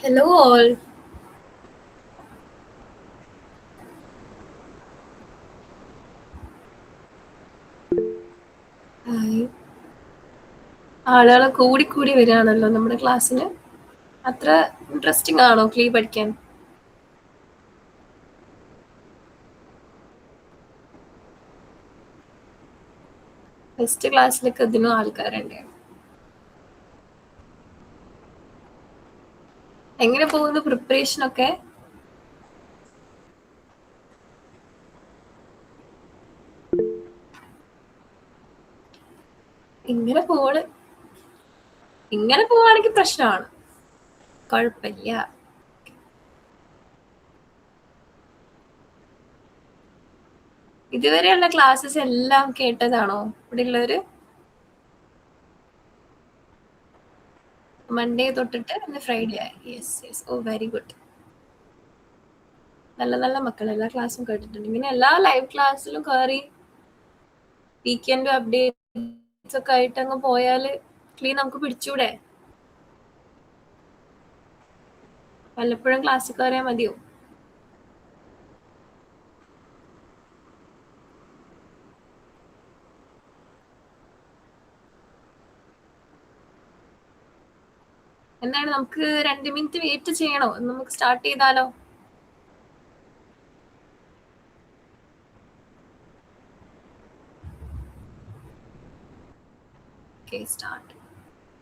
Hello all. Hi. ആളുകൾ കൂടി വരികയാണല്ലോ നമ്മുടെ ക്ലാസ്സിന്. അത്ര ഇൻട്രസ്റ്റിംഗ് ആണോ ക്ലീ പഠിക്കാൻ? ഫസ്റ്റ് ക്ലാസ്സിലൊക്കെ ഇതിനും ആൾക്കാരുണ്ട്. എങ്ങനെ പോകുന്നു പ്രിപ്പറേഷൻ ഒക്കെ? ഇങ്ങനെ പോവാണെങ്കിൽ പ്രശ്നമാണ്. കുഴപ്പമില്ല. ഇതുവരെയുള്ള ക്ലാസ്സസ് എല്ലാം കേട്ടതാണോ ഇവിടെ ഉള്ളവര്? മൺഡേ തൊട്ടിട്ട് ഇന്ന് ഫ്രൈഡേ ആയി. യെസ്. ഓ വെരി ഗുഡ്. നല്ല മക്കൾ എല്ലാ ക്ലാസ്സും കേട്ടിട്ടുണ്ട്. ഇങ്ങനെ എല്ലാ ലൈവ് ക്ലാസ്സിലും കയറി വീക്കെൻഡ് അപ്ഡേറ്റ്സ് ഒക്കെ ആയിട്ട് അങ്ങ് പോയാല് ക്ലീ നമുക്ക് പിടിച്ചൂടെ? വല്ലപ്പോഴും ക്ലാസ്സിൽ കയറിയാൽ മതിയോ? എന്താണ്, നമുക്ക് 2 മിനിറ്റ് വെയിറ്റ് ചെയ്യണോ? നമുക്ക് സ്റ്റാർട്ട് ചെയ്താലോ? Okay, start.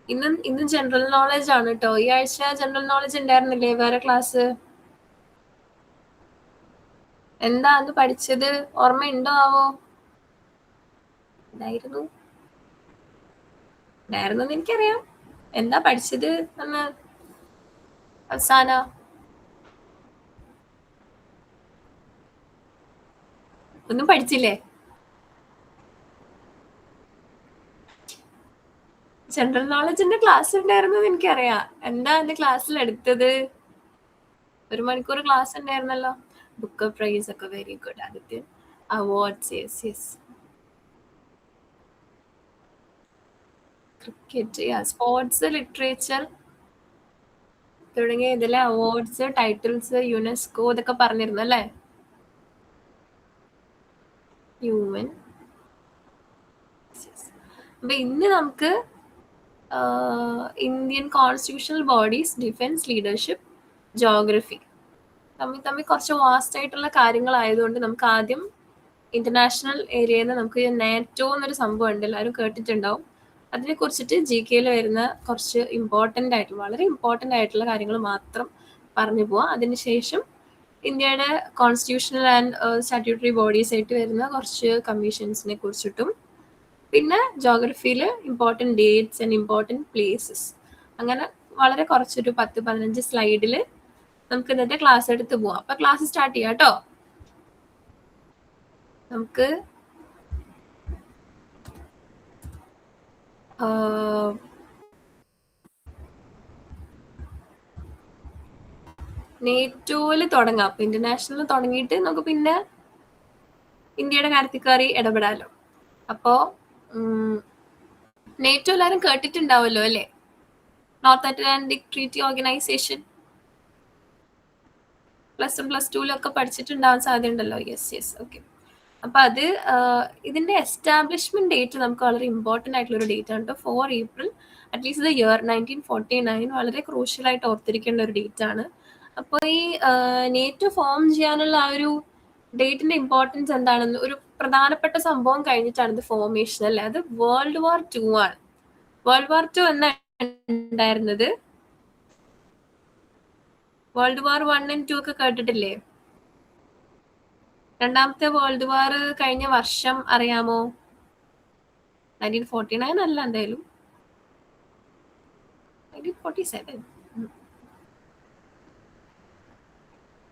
ഇന്ന് ജനറൽ നോളജ് ആണ് കേട്ടോ. ഈ ആഴ്ച ജനറൽ നോളജ് ഉണ്ടായിരുന്നില്ലേ വേറെ ക്ലാസ്? എന്താ അന്ന് പഠിച്ചത്? ഓർമ്മയുണ്ടോ ആവോ? ഉണ്ടായിരുന്നു എനിക്കറിയാം. എന്താ പഠിച്ചത് അന്ന് അവസാന? ഒന്നും പഠിച്ചില്ലേ? ജനറൽ നോളജിന്റെ ക്ലാസ് ഉണ്ടായിരുന്നു എനിക്കറിയാം. എന്താ എന്റെ ക്ലാസ്സിൽ എടുത്തത്? 1 മണിക്കൂർ ക്ലാസ് ഉണ്ടായിരുന്നല്ലോ. ബുക്ക് പ്രൈസ് ഒക്കെ very good Adithyan. Awards, yes. Cricket, sports, literature തുടങ്ങിയ ഇതിലെ അവാർഡ്സ്, ടൈറ്റിൽസ്, യുനെസ്കോ ഇതൊക്കെ പറഞ്ഞിരുന്നു അല്ലേ? ഹ്യൂമൻ. അപ്പൊ ഇന്ന് നമുക്ക് Indian constitutional bodies, defence, leadership, geography തമ്മിൽ കുറച്ച് വാസ്റ്റ് ആയിട്ടുള്ള കാര്യങ്ങളായതുകൊണ്ട് നമുക്ക് ആദ്യം ഇന്റർനാഷണൽ ഏരിയയിൽ നിന്ന് നമുക്ക് നാറ്റോ എന്നൊരു സംഭവം ഉണ്ട്, എല്ലാവരും കേട്ടിട്ടുണ്ടാവും. അതിനെ കുറിച്ചിട്ട് GK വരുന്ന കുറച്ച് വളരെ ഇമ്പോർട്ടൻ്റ് ആയിട്ടുള്ള കാര്യങ്ങൾ മാത്രം പറഞ്ഞു പോവാം. അതിനുശേഷം ഇന്ത്യയുടെ കോൺസ്റ്റിറ്റ്യൂഷണൽ ആൻഡ് സ്റ്റാറ്റ്യൂട്ടറി ബോഡീസ് ആയിട്ട് വരുന്ന കുറച്ച് കമ്മീഷൻസിനെ കുറിച്ചിട്ടും, പിന്നെ ജോഗ്രഫിയിൽ important dates and important places, അങ്ങനെ വളരെ കുറച്ചൊരു 10-15 സ്ലൈഡിൽ നമുക്ക് ഇന്നത്തെ ക്ലാസ് എടുത്ത് പോവാം. അപ്പൊ ക്ലാസ് സ്റ്റാർട്ട് ചെയ്യാം കേട്ടോ. നമുക്ക് നേറ്റോയില് തുടങ്ങാം. അപ്പൊ ഇന്റർനാഷണൽ തുടങ്ങിയിട്ട് നമുക്ക് പിന്നെ ഇന്ത്യയുടെ കാര്യത്തിൽ കയറി ഇടപെടാലോ. അപ്പോ നേറ്റോ എല്ലാവരും കേട്ടിട്ടുണ്ടാവല്ലോ അല്ലേ? നോർത്ത് അറ്റ്ലാന്റിക് ട്രീറ്റി ഓർഗനൈസേഷൻ +1+2 പഠിച്ചിട്ടുണ്ടാവാൻ സാധ്യതയുണ്ടല്ലോ. യെസ്. ഓക്കെ. അപ്പൊ അത് ഇതിന്റെ എസ്റ്റാബ്ലിഷ്മെന്റ് ഡേറ്റ് നമുക്ക് വളരെ ഇമ്പോർട്ടന്റ് ആയിട്ടുള്ള ഒരു ഡേറ്റ് ആണ് കേട്ടോ. 4 ഏപ്രിൽ അറ്റ്ലീസ്റ്റ് ഇയർ 1949 വളരെ ക്രൂഷ്യൽ ആയിട്ട് ഓർത്തിരിക്കേണ്ട ഒരു ഡേറ്റ് ആണ്. അപ്പോൾ ഈ നേറ്റോ ഫോം ചെയ്യാനുള്ള ആ ഒരു ഡേറ്റിന്റെ ഇമ്പോർട്ടൻസ് എന്താണെന്ന്, ഒരു പ്രധാനപ്പെട്ട സംഭവം കഴിഞ്ഞിട്ടാണ് ഇത് ഫോർമേഷൻ അല്ലേ? അത് വേൾഡ് വാർ 2 ആണ്. വേൾഡ് വാർ 2 എന്നാണ് ഉണ്ടായിരുന്നത്? വേൾഡ് വാർ 1 and 2 ഒക്കെ കേട്ടിട്ടില്ലേ? രണ്ടാമത്തെ വേൾഡ് വാർ കഴിഞ്ഞ വർഷം അറിയാമോ? 1949 അല്ല, എന്തായാലും 1947.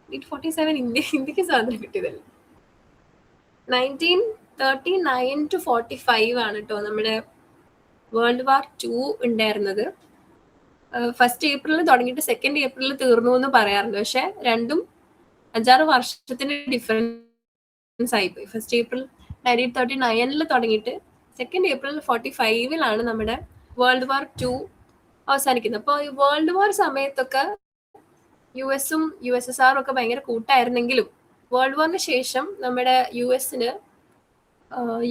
1947 ഇന്ത്യക്ക് സ്വാതന്ത്ര്യം കിട്ടിയതല്ലേ? 1939 to 45 ആണ് കേട്ടോ നമ്മുടെ വേൾഡ് വാർ 2 ഉണ്ടായിരുന്നത്. 1 ഏപ്രിലിൽ തുടങ്ങിയിട്ട് 2 ഏപ്രിലിൽ തീർന്നു എന്ന് പറയാറുണ്ട്. പക്ഷെ രണ്ടും 5-6 വർഷത്തിന് ഡിഫറൻസ് ആയിപ്പോയി. 1 ഏപ്രിൽ 1939 തുടങ്ങിയിട്ട് 2 ഏപ്രിൽ 45 നമ്മുടെ വേൾഡ് വാർ 2 അവസാനിക്കുന്നത്. അപ്പോൾ ഈ വേൾഡ് വാർ സമയത്തൊക്കെ US-ഉം USSR ഒക്കെ ഭയങ്കര കൂട്ടായിരുന്നെങ്കിലും വേൾഡ് വാറിന് ശേഷം നമ്മുടെ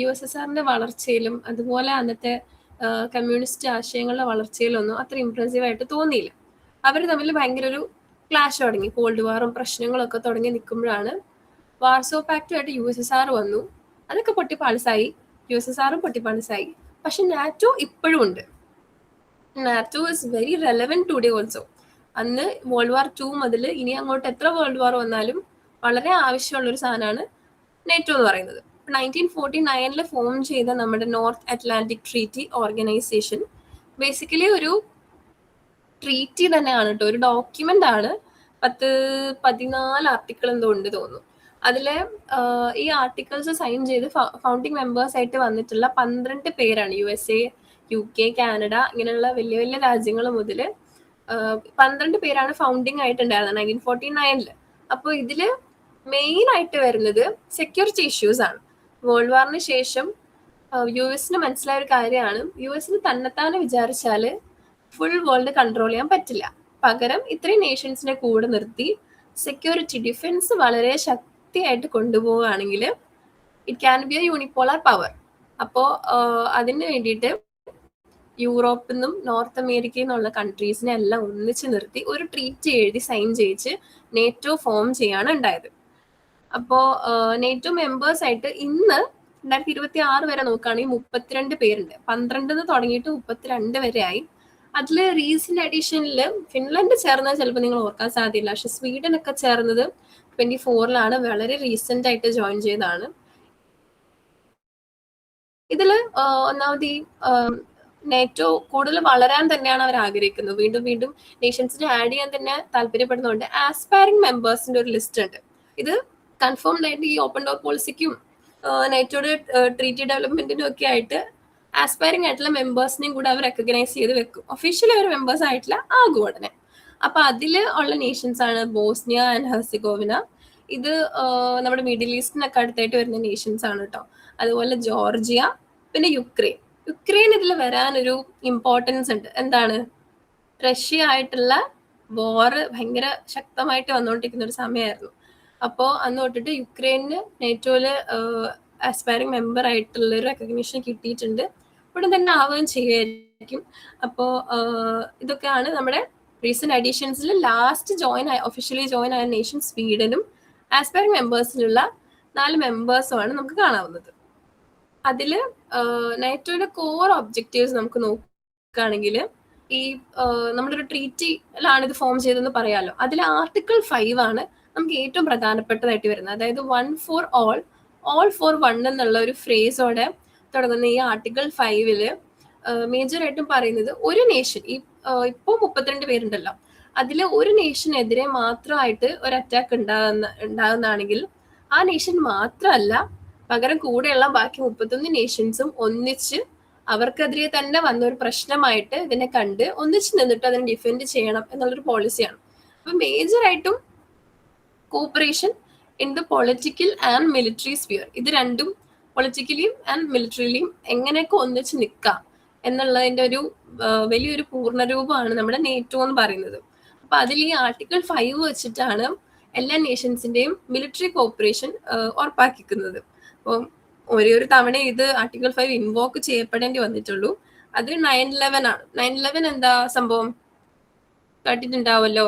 USSRന്റെ വളർച്ചയിലും അതുപോലെ അന്നത്തെ കമ്മ്യൂണിസ്റ്റ് ആശയങ്ങളുടെ വളർച്ചയിലൊന്നും അത്ര ഇംപ്രസീവ് ആയിട്ട് തോന്നിയില്ല. അവർ തമ്മിൽ ഭയങ്കര ഒരു ക്ലാഷ് തുടങ്ങി. കോൾഡ് വാറും പ്രശ്നങ്ങളൊക്കെ തുടങ്ങി നിൽക്കുമ്പോഴാണ് വാർസോ പാക്റ്റുമായിട്ട് USSR വന്നു. അതൊക്കെ പൊട്ടിപ്പാളിസായി. USSRും പൊട്ടിപ്പാളിസായി. പക്ഷെ നാറ്റോ ഇപ്പോഴും ഉണ്ട്. NATO is very relevant today also. അന്ന് വേൾഡ് വാർ 2 മുതൽ ഇനി അങ്ങോട്ട് എത്ര വേൾഡ് വാർ വന്നാലും വളരെ ആവശ്യമുള്ള ഒരു സാധനമാണ് നാറ്റോ എന്ന് പറയുന്നത്. 1949 ഫോം ചെയ്ത നമ്മുടെ north Atlantic Treaty organisation basically ഒരു ട്രീറ്റി തന്നെയാണ് കേട്ടോ, ഒരു ഡോക്യുമെന്റ് ആണ്. 14 ആർട്ടിക്കിൾ എന്തോ ഉണ്ട് തോന്നുന്നു. അതിലെ ഈ ആർട്ടിക്കിൾസ് സൈൻ ചെയ്ത് ഫൗണ്ടിങ് മെമ്പേഴ്സ് ആയിട്ട് വന്നിട്ടുള്ള 12 പേരാണ്. USA, UK, കാനഡ ഇങ്ങനെയുള്ള വലിയ വലിയ രാജ്യങ്ങൾ മുതൽ 12 പേരാണ് ഫൗണ്ടിങ് ആയിട്ടുണ്ടായിരുന്നത് 1949. അപ്പോൾ ഇതില് മെയിൻ ആയിട്ട് വരുന്നത് സെക്യൂരിറ്റി ഇഷ്യൂസ് ആണ്. വേൾഡ് വാറിന് ശേഷം US-ന് മനസ്സിലായ ഒരു കാര്യമാണ്, US-ന് തന്നെത്താനെ വിചാരിച്ചാല് ഫുൾ വേൾഡ് കൺട്രോൾ ചെയ്യാൻ പറ്റില്ല. പകരം ഇത്രയും നേഷൻസിനെ കൂടെ നിർത്തി സെക്യൂരിറ്റി ഡിഫൻസ് വളരെ ശക്തിയായിട്ട് കൊണ്ടുപോവുകയാണെങ്കിൽ it can be a unipolar power. അപ്പോൾ അതിന് വേണ്ടിയിട്ട് യൂറോപ്പിൽ നിന്നും നോർത്ത് അമേരിക്കയിൽ നിന്നുള്ള കൺട്രീസിനെ എല്ലാം ഒന്നിച്ച് നിർത്തി ഒരു ട്രീറ്റി എഴുതി സൈൻ ചെയ്യിച്ച് നേറ്റോ ഫോം ചെയ്യാണ് ഉണ്ടായത്. അപ്പോൾ നേറ്റോ മെമ്പേഴ്സ് ആയിട്ട് ഇന്ന് 2026 വരെ നോക്കുകയാണെങ്കിൽ 32 പേരുണ്ട്. 12 തുടങ്ങിയിട്ട് 32 വരെ ആയി. അതിൽ റീസെന്റ് എഡിഷനിൽ ഫിൻലൻഡ് ചേർന്നത് ചിലപ്പോൾ നിങ്ങൾ ഓർക്കാൻ സാധ്യതയില്ല. പക്ഷെ സ്വീഡൻ ഒക്കെ ചേർന്നത് 24 വളരെ റീസെന്റ് ആയിട്ട് ജോയിൻ ചെയ്തതാണ്. ഇതിൽ ഒന്നാമത് ഈ നേറ്റോ കൂടുതൽ വളരാൻ തന്നെയാണ് അവർ ആഗ്രഹിക്കുന്നത്. വീണ്ടും വീണ്ടും നേഷൻസിനെ ആഡ് ചെയ്യാൻ തന്നെ താല്പര്യപ്പെടുന്നതുകൊണ്ട് ആസ്പയറിംഗ് മെമ്പേഴ്സിന്റെ ഒരു ലിസ്റ്റ് ഉണ്ട്. ഇത് കൺഫേംഡ് ആയിട്ട് ഈ ഓപ്പൺ ഡോർ പോളിസിക്കും നേറ്റോയുടെ ട്രീറ്റി ഡെവലപ്മെന്റിനും ഒക്കെ ആയിട്ട് ആസ്പയറിംഗ് ആയിട്ടുള്ള മെമ്പേഴ്സിനെയും കൂടെ അവർ റെക്കഗ്നൈസ് ചെയ്ത് വെക്കും. ഒഫീഷ്യലി അവർ മെമ്പേഴ്സ് ആയിട്ടില്ല, ആകും ഉടനെ. അപ്പൊ അതിൽ ഉള്ള നേഷൻസ് ആണ് ബോസ്നിയ ആൻഡ് ഹെർസിഗോവിന. ഇത് നമ്മുടെ മിഡിൽ ഈസ്റ്റിനൊക്കെ അടുത്തായിട്ട് വരുന്ന നേഷൻസ് ആണ് കേട്ടോ. അതുപോലെ ജോർജിയ, പിന്നെ യുക്രൈൻ ഇതിൽ വരാനൊരു ഇമ്പോർട്ടൻസ് ഉണ്ട്. എന്താണ്? റഷ്യ ആയിട്ടുള്ള വാർ ഭയങ്കര ശക്തമായിട്ട് വന്നുകൊണ്ടിരിക്കുന്ന ഒരു സമയമായിരുന്നു. അപ്പോൾ അന്ന് തൊട്ടിട്ട് യുക്രൈനിന് നേറ്റോയില് ആസ്പയറിംഗ് മെമ്പർ ആയിട്ടുള്ള ഒരു റെക്കഗ്നീഷൻ കിട്ടിയിട്ടുണ്ട്. ഉടൻ തന്നെ ആവുകയും ചെയ്യുമായിരിക്കും. അപ്പോൾ ഇതൊക്കെയാണ് നമ്മുടെ റീസെന്റ് അഡീഷൻസിൽ ലാസ്റ്റ് ഒഫീഷ്യലി ജോയിൻ ആയ നേഷൻ സ്വീഡനും ആസ്പയറിംഗ് മെമ്പേഴ്സിലുള്ള 4 മെമ്പേഴ്സുമാണ് നമുക്ക് കാണാവുന്നത്. അതിൽ നാറ്റോയുടെ കോർ ഒബ്ജക്റ്റീവ്സ് നമുക്ക് നോക്കുകയാണെങ്കിൽ ഈ നമ്മളൊരു ട്രീറ്റിയിലാണ് ഇത് ഫോം ചെയ്തതെന്ന് പറയാമല്ലോ. അതിൽ ആർട്ടിക്കിൾ 5 ആണ് നമുക്ക് ഏറ്റവും പ്രധാനപ്പെട്ടതായിട്ട് വരുന്നത്. അതായത് 1 for all, all for one എന്നുള്ള ഒരു ഫ്രേസോടെ തുടങ്ങുന്ന ഈ ആർട്ടിക്കിൾ 5 മേജറായിട്ടും പറയുന്നത് ഒരു നേഷൻ, ഇപ്പോൾ 32 പേരുണ്ടല്ലോ, അതിൽ ഒരു നേഷനെതിരെ മാത്രമായിട്ട് ഒരു അറ്റാക്ക് ഉണ്ടാകുന്നതാണെങ്കിൽ ആ നേഷൻ മാത്രമല്ല, പകരം കൂടെയുള്ള ബാക്കി 31 നേഷൻസും ഒന്നിച്ച് അവർക്കെതിരെ തന്നെ വന്ന ഒരു പ്രശ്നമായിട്ട് ഇതിനെ കണ്ട് ഒന്നിച്ച് നിന്നിട്ട് അതിനെ ഡിഫെൻഡ് ചെയ്യണം എന്നുള്ളൊരു പോളിസിയാണ്. അപ്പൊ മേജറായിട്ടും cooperation in the political and military sphere, ഇത് രണ്ടും പൊളിറ്റിക്കലിയും ആൻഡ് മിലിറ്ററിയിലും എങ്ങനെയൊക്കെ ഒന്നിച്ച് നിൽക്കാം എന്നുള്ളതിന്റെ ഒരു വലിയൊരു പൂർണ്ണരൂപമാണ് നമ്മുടെ നേറ്റോ എന്ന് പറയുന്നത്. അപ്പൊ അതിൽ ഈ ആർട്ടിക്കിൾ 5 വെച്ചിട്ടാണ് എല്ലാ നേഷൻസിന്റെയും മിലിറ്ററി കോപ്പറേഷൻ ഉറപ്പാക്കിക്കുന്നത്. അപ്പം ഒരേ ഒരു തവണ ഇത് ആർട്ടിക്കിൾ 5 ഇൻവോക്ക് ചെയ്യപ്പെടേണ്ടി വന്നിട്ടുള്ളൂ. അത് 9/11 ആണ്. 9/11 എന്താ സംഭവം കേട്ടിട്ടുണ്ടാവല്ലോ.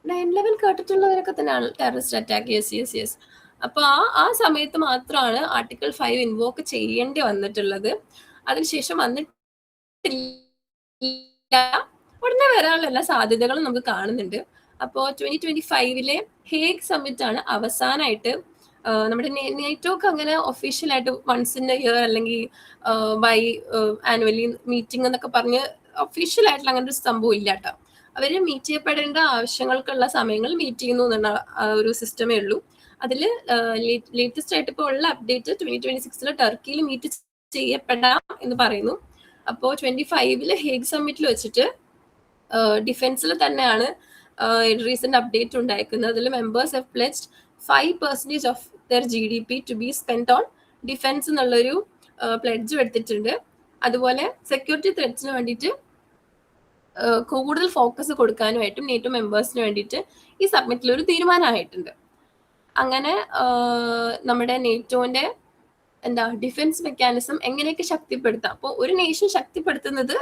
9/11 കേട്ടിട്ടുള്ളവരൊക്കെ തന്നെയാണ് ടെററിസ്റ്റ് അറ്റാക്ക്. യെസ്. അപ്പൊ ആ സമയത്ത് മാത്രമാണ് ആർട്ടിക്കിൾ 5 ഇൻവോക്ക് ചെയ്യേണ്ടി വന്നിട്ടുള്ളത്. അതിനുശേഷം വന്നിട്ടില്ല. ഉടനെ വരാനുള്ള എല്ലാ സാധ്യതകളും നമുക്ക് കാണുന്നുണ്ട്. അപ്പോൾ 2025 ഹേഗ് സമ്മിറ്റ് ആണ് അവസാനമായിട്ട് നമ്മുടെ നേറ്റോക്ക് അങ്ങനെ ഒഫീഷ്യലായിട്ട് വൺസ് ഇൻ എ ഇയർ അല്ലെങ്കിൽ ബൈ ആനുവലി മീറ്റിംഗ് എന്നൊക്കെ പറഞ്ഞ് ഒഫീഷ്യൽ ആയിട്ടുള്ള അങ്ങനെ ഒരു സംഭവം ഇല്ല കേട്ടോ. അവര് മീറ്റ് ചെയ്യപ്പെടേണ്ട ആവശ്യങ്ങൾക്കുള്ള സമയങ്ങൾ മീറ്റ് ചെയ്യുന്നു എന്നുള്ള ഒരു സിസ്റ്റമേ ഉള്ളൂ. അതിൽ ലേറ്റസ്റ്റ് ആയിട്ട് ഇപ്പോൾ ഉള്ള അപ്ഡേറ്റ് 2026 ടർക്കിയിൽ മീറ്റ് ചെയ്യപ്പെടാം എന്ന് പറയുന്നു. അപ്പോൾ 25 ഹേഗ് സമ്മിറ്റിൽ വെച്ചിട്ട് ഡിഫൻസിൽ തന്നെയാണ് റീസെന്റ് അപ്ഡേറ്റ് ഉണ്ടായിരിക്കുന്നത്. അതിൽ members have pledged 5% of their GDP to be spend on defence എന്നുള്ളൊരു പ്ലെഡ്ജ് എടുത്തിട്ടുണ്ട്. അതുപോലെ സെക്യൂരിറ്റി ത്രെറ്റ്സിന് വേണ്ടിയിട്ട് കൂടുതൽ ഫോക്കസ് കൊടുക്കാനുമായിട്ടും നേറ്റോ മെമ്പേഴ്സിന് വേണ്ടിയിട്ട് ഈ സബ്മിറ്റിൽ ഒരു തീരുമാനമായിട്ടുണ്ട്. അങ്ങനെ നമ്മുടെ നേറ്റോന്റെ ഡിഫൻസ് മെക്കാനിസം എങ്ങനെയൊക്കെ ശക്തിപ്പെടുത്താം. അപ്പോൾ ഒരു നേഷൻ ശക്തിപ്പെടുത്തുന്നത്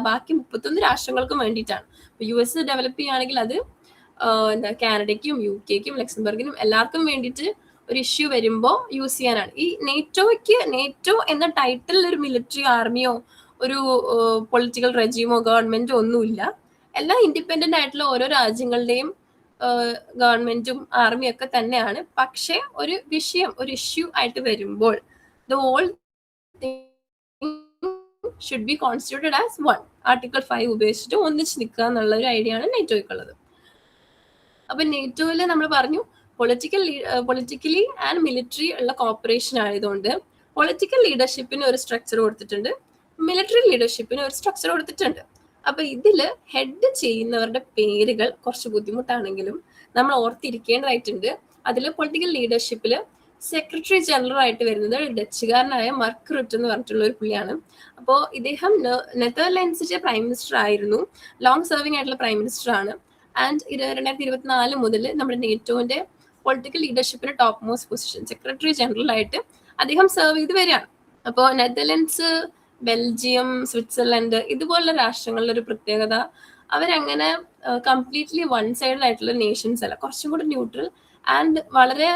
ബാക്കി 31 രാഷ്ട്രങ്ങൾക്കും വേണ്ടിയിട്ടാണ്. യു എസ് ഡെവലപ്പ് ചെയ്യുകയാണെങ്കിൽ അത് കാനഡയ്ക്കും UK-ക്കും ലക്സംബർഗിനും എല്ലാവർക്കും വേണ്ടിയിട്ട് ഒരു ഇഷ്യൂ വരുമ്പോൾ യൂസ് ചെയ്യാനാണ്. ഈ നേറ്റോ എന്ന ടൈറ്റിൽ ഒരു മിലിറ്ററി ആർമിയോ ഒരു പൊളിറ്റിക്കൽ റെജീമോ ഗവൺമെന്റോ ഒന്നുമില്ല. എല്ലാം ഇൻഡിപെൻഡന്റ് ആയിട്ടുള്ള ഓരോ രാജ്യങ്ങളുടെയും ഗവൺമെന്റും ആർമിയും ഒക്കെ തന്നെയാണ്. പക്ഷെ ഒരു ഇഷ്യൂ ആയിട്ട് വരുമ്പോൾ the whole thing should be constituted as one. Article 5 ഉപയോഗിച്ചിട്ട് ഒന്നിച്ച് നിൽക്കുക എന്നുള്ള ഒരു ഐഡിയ ആണ് നേറ്റോയ്ക്കുള്ളത്. അപ്പൊ നേറ്റോയില് നമ്മൾ പറഞ്ഞു പൊളിറ്റിക്കലി ആൻഡ് മിലിറ്ററി ഉള്ള കോപ്പറേഷൻ ആയതുകൊണ്ട് പൊളിറ്റിക്കൽ ലീഡർഷിപ്പിന് ഒരു സ്ട്രക്ചർ കൊടുത്തിട്ടുണ്ട്, മിലിറ്ററി ലീഡർഷിപ്പിന് ഒരു സ്ട്രക്ചർ കൊടുത്തിട്ടുണ്ട്. അപ്പൊ ഇതില് ഹെഡ് ചെയ്യുന്നവരുടെ പേരുകൾ കുറച്ച് ബുദ്ധിമുട്ടാണെങ്കിലും നമ്മൾ ഓർത്തിരിക്കേണ്ടതായിട്ടുണ്ട്. അതിൽ പൊളിറ്റിക്കൽ ലീഡർഷിപ്പില് സെക്രട്ടറി ജനറൽ ആയിട്ട് വരുന്നത് ഡച്ചുകാരനായ മാർക്ക് റുട്ട് എന്ന് പറഞ്ഞിട്ടുള്ള ഒരു പുള്ളിയാണ്. അപ്പോൾ ഇദ്ദേഹം നെതർലാൻഡ്സിന്റെ പ്രൈം മിനിസ്റ്റർ ആയിരുന്നു, ലോങ് സെർവിംഗ് ആയിട്ടുള്ള പ്രൈം മിനിസ്റ്റർ ആണ്. ആൻഡ് 2024 മുതൽ നമ്മുടെ നേറ്റോന്റെ പൊളിറ്റിക്കൽ ലീഡർഷിപ്പിന് top most position secretary general ആയിട്ട് അദ്ദേഹം സെർവ് ചെയ്ത് വരികയാണ്. അപ്പോൾ നെതർലൻഡ്സ്, ബെൽജിയം, സ്വിറ്റ്സർലൻഡ് ഇതുപോലുള്ള രാഷ്ട്രങ്ങളുടെ ഒരു പ്രത്യേകത, അവരങ്ങനെ കംപ്ലീറ്റ്ലി വൺ സൈഡ് ആയിട്ടുള്ള നേഷൻസ് അല്ല, കുറച്ചും കൂടി ന്യൂട്രൽ ആൻഡ് വളരെ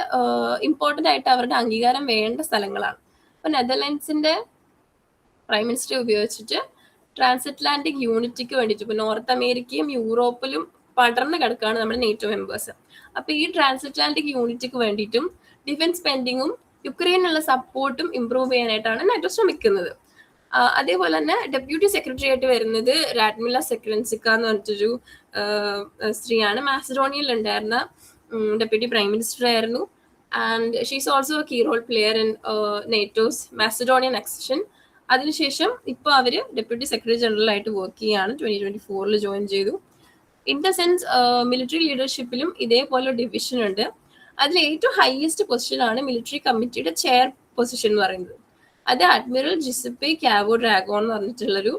ഇമ്പോർട്ടൻ്റ് ആയിട്ട് അവരുടെ അംഗീകാരം വേണ്ട സ്ഥലങ്ങളാണ്. അപ്പോൾ നെതർലൻഡ്സിന്റെ പ്രൈം മിനിസ്റ്ററെ ഉപയോഗിച്ചിട്ട് ട്രാൻസ്അറ്റ്ലാന്റിക് യൂണിറ്റിക്ക് വേണ്ടിയിട്ട് ഇപ്പോൾ നോർത്ത് അമേരിക്കയും യൂറോപ്പിലും പടർന്ന് കിടക്കുകയാണ് നമ്മുടെ നേറ്റോ മെമ്പേഴ്സ്. അപ്പോൾ ഈ ട്രാൻസ്അറ്റ്ലാന്റിക് യൂണിറ്റിക്ക് വേണ്ടിയിട്ടും ഡിഫൻസ് സ്പെൻഡിങ്ങും യുക്രൈനുള്ള സപ്പോർട്ടും ഇംപ്രൂവ് ചെയ്യാനായിട്ടാണ് നാറ്റോ ശ്രമിക്കുന്നത്. അതേപോലെ തന്നെ ഡെപ്യൂട്ടി സെക്രട്ടറി ആയിട്ട് വരുന്നത് രാഡ്മില സെക്രൻസിക്ക എന്ന് പറഞ്ഞിട്ടൊരു സ്ത്രീയാണ്. മാസിഡോണിയയിൽ ഉണ്ടായിരുന്ന ഡെപ്യൂട്ടി പ്രൈം മിനിസ്റ്റർ ആയിരുന്നു. And she's also a key role player in NATO's Macedonian accession. അതിനുശേഷം ഇപ്പോൾ അവർ ഡെപ്യൂട്ടി സെക്രട്ടറി ജനറൽ ആയിട്ട് വർക്ക് ചെയ്യുകയാണ്. 2024 ജോയിൻ ചെയ്തു. ഇൻ ദ സെൻസ് മിലിറ്ററി ലീഡർഷിപ്പിലും ഇതേപോലെ ഡിവിഷൻ ഉണ്ട്. അതിൽ ഏറ്റവും ഹയസ്റ്റ് പൊസിഷൻ ആണ് മിലിറ്ററി കമ്മിറ്റിയുടെ ചെയർ പൊസിഷൻ എന്ന് പറയുന്നത്. അത് അഡ്മിറൽ ജിസപ്പെ കാവോ ഡ്രാഗോ എന്ന് പറഞ്ഞിട്ടുള്ളൊരു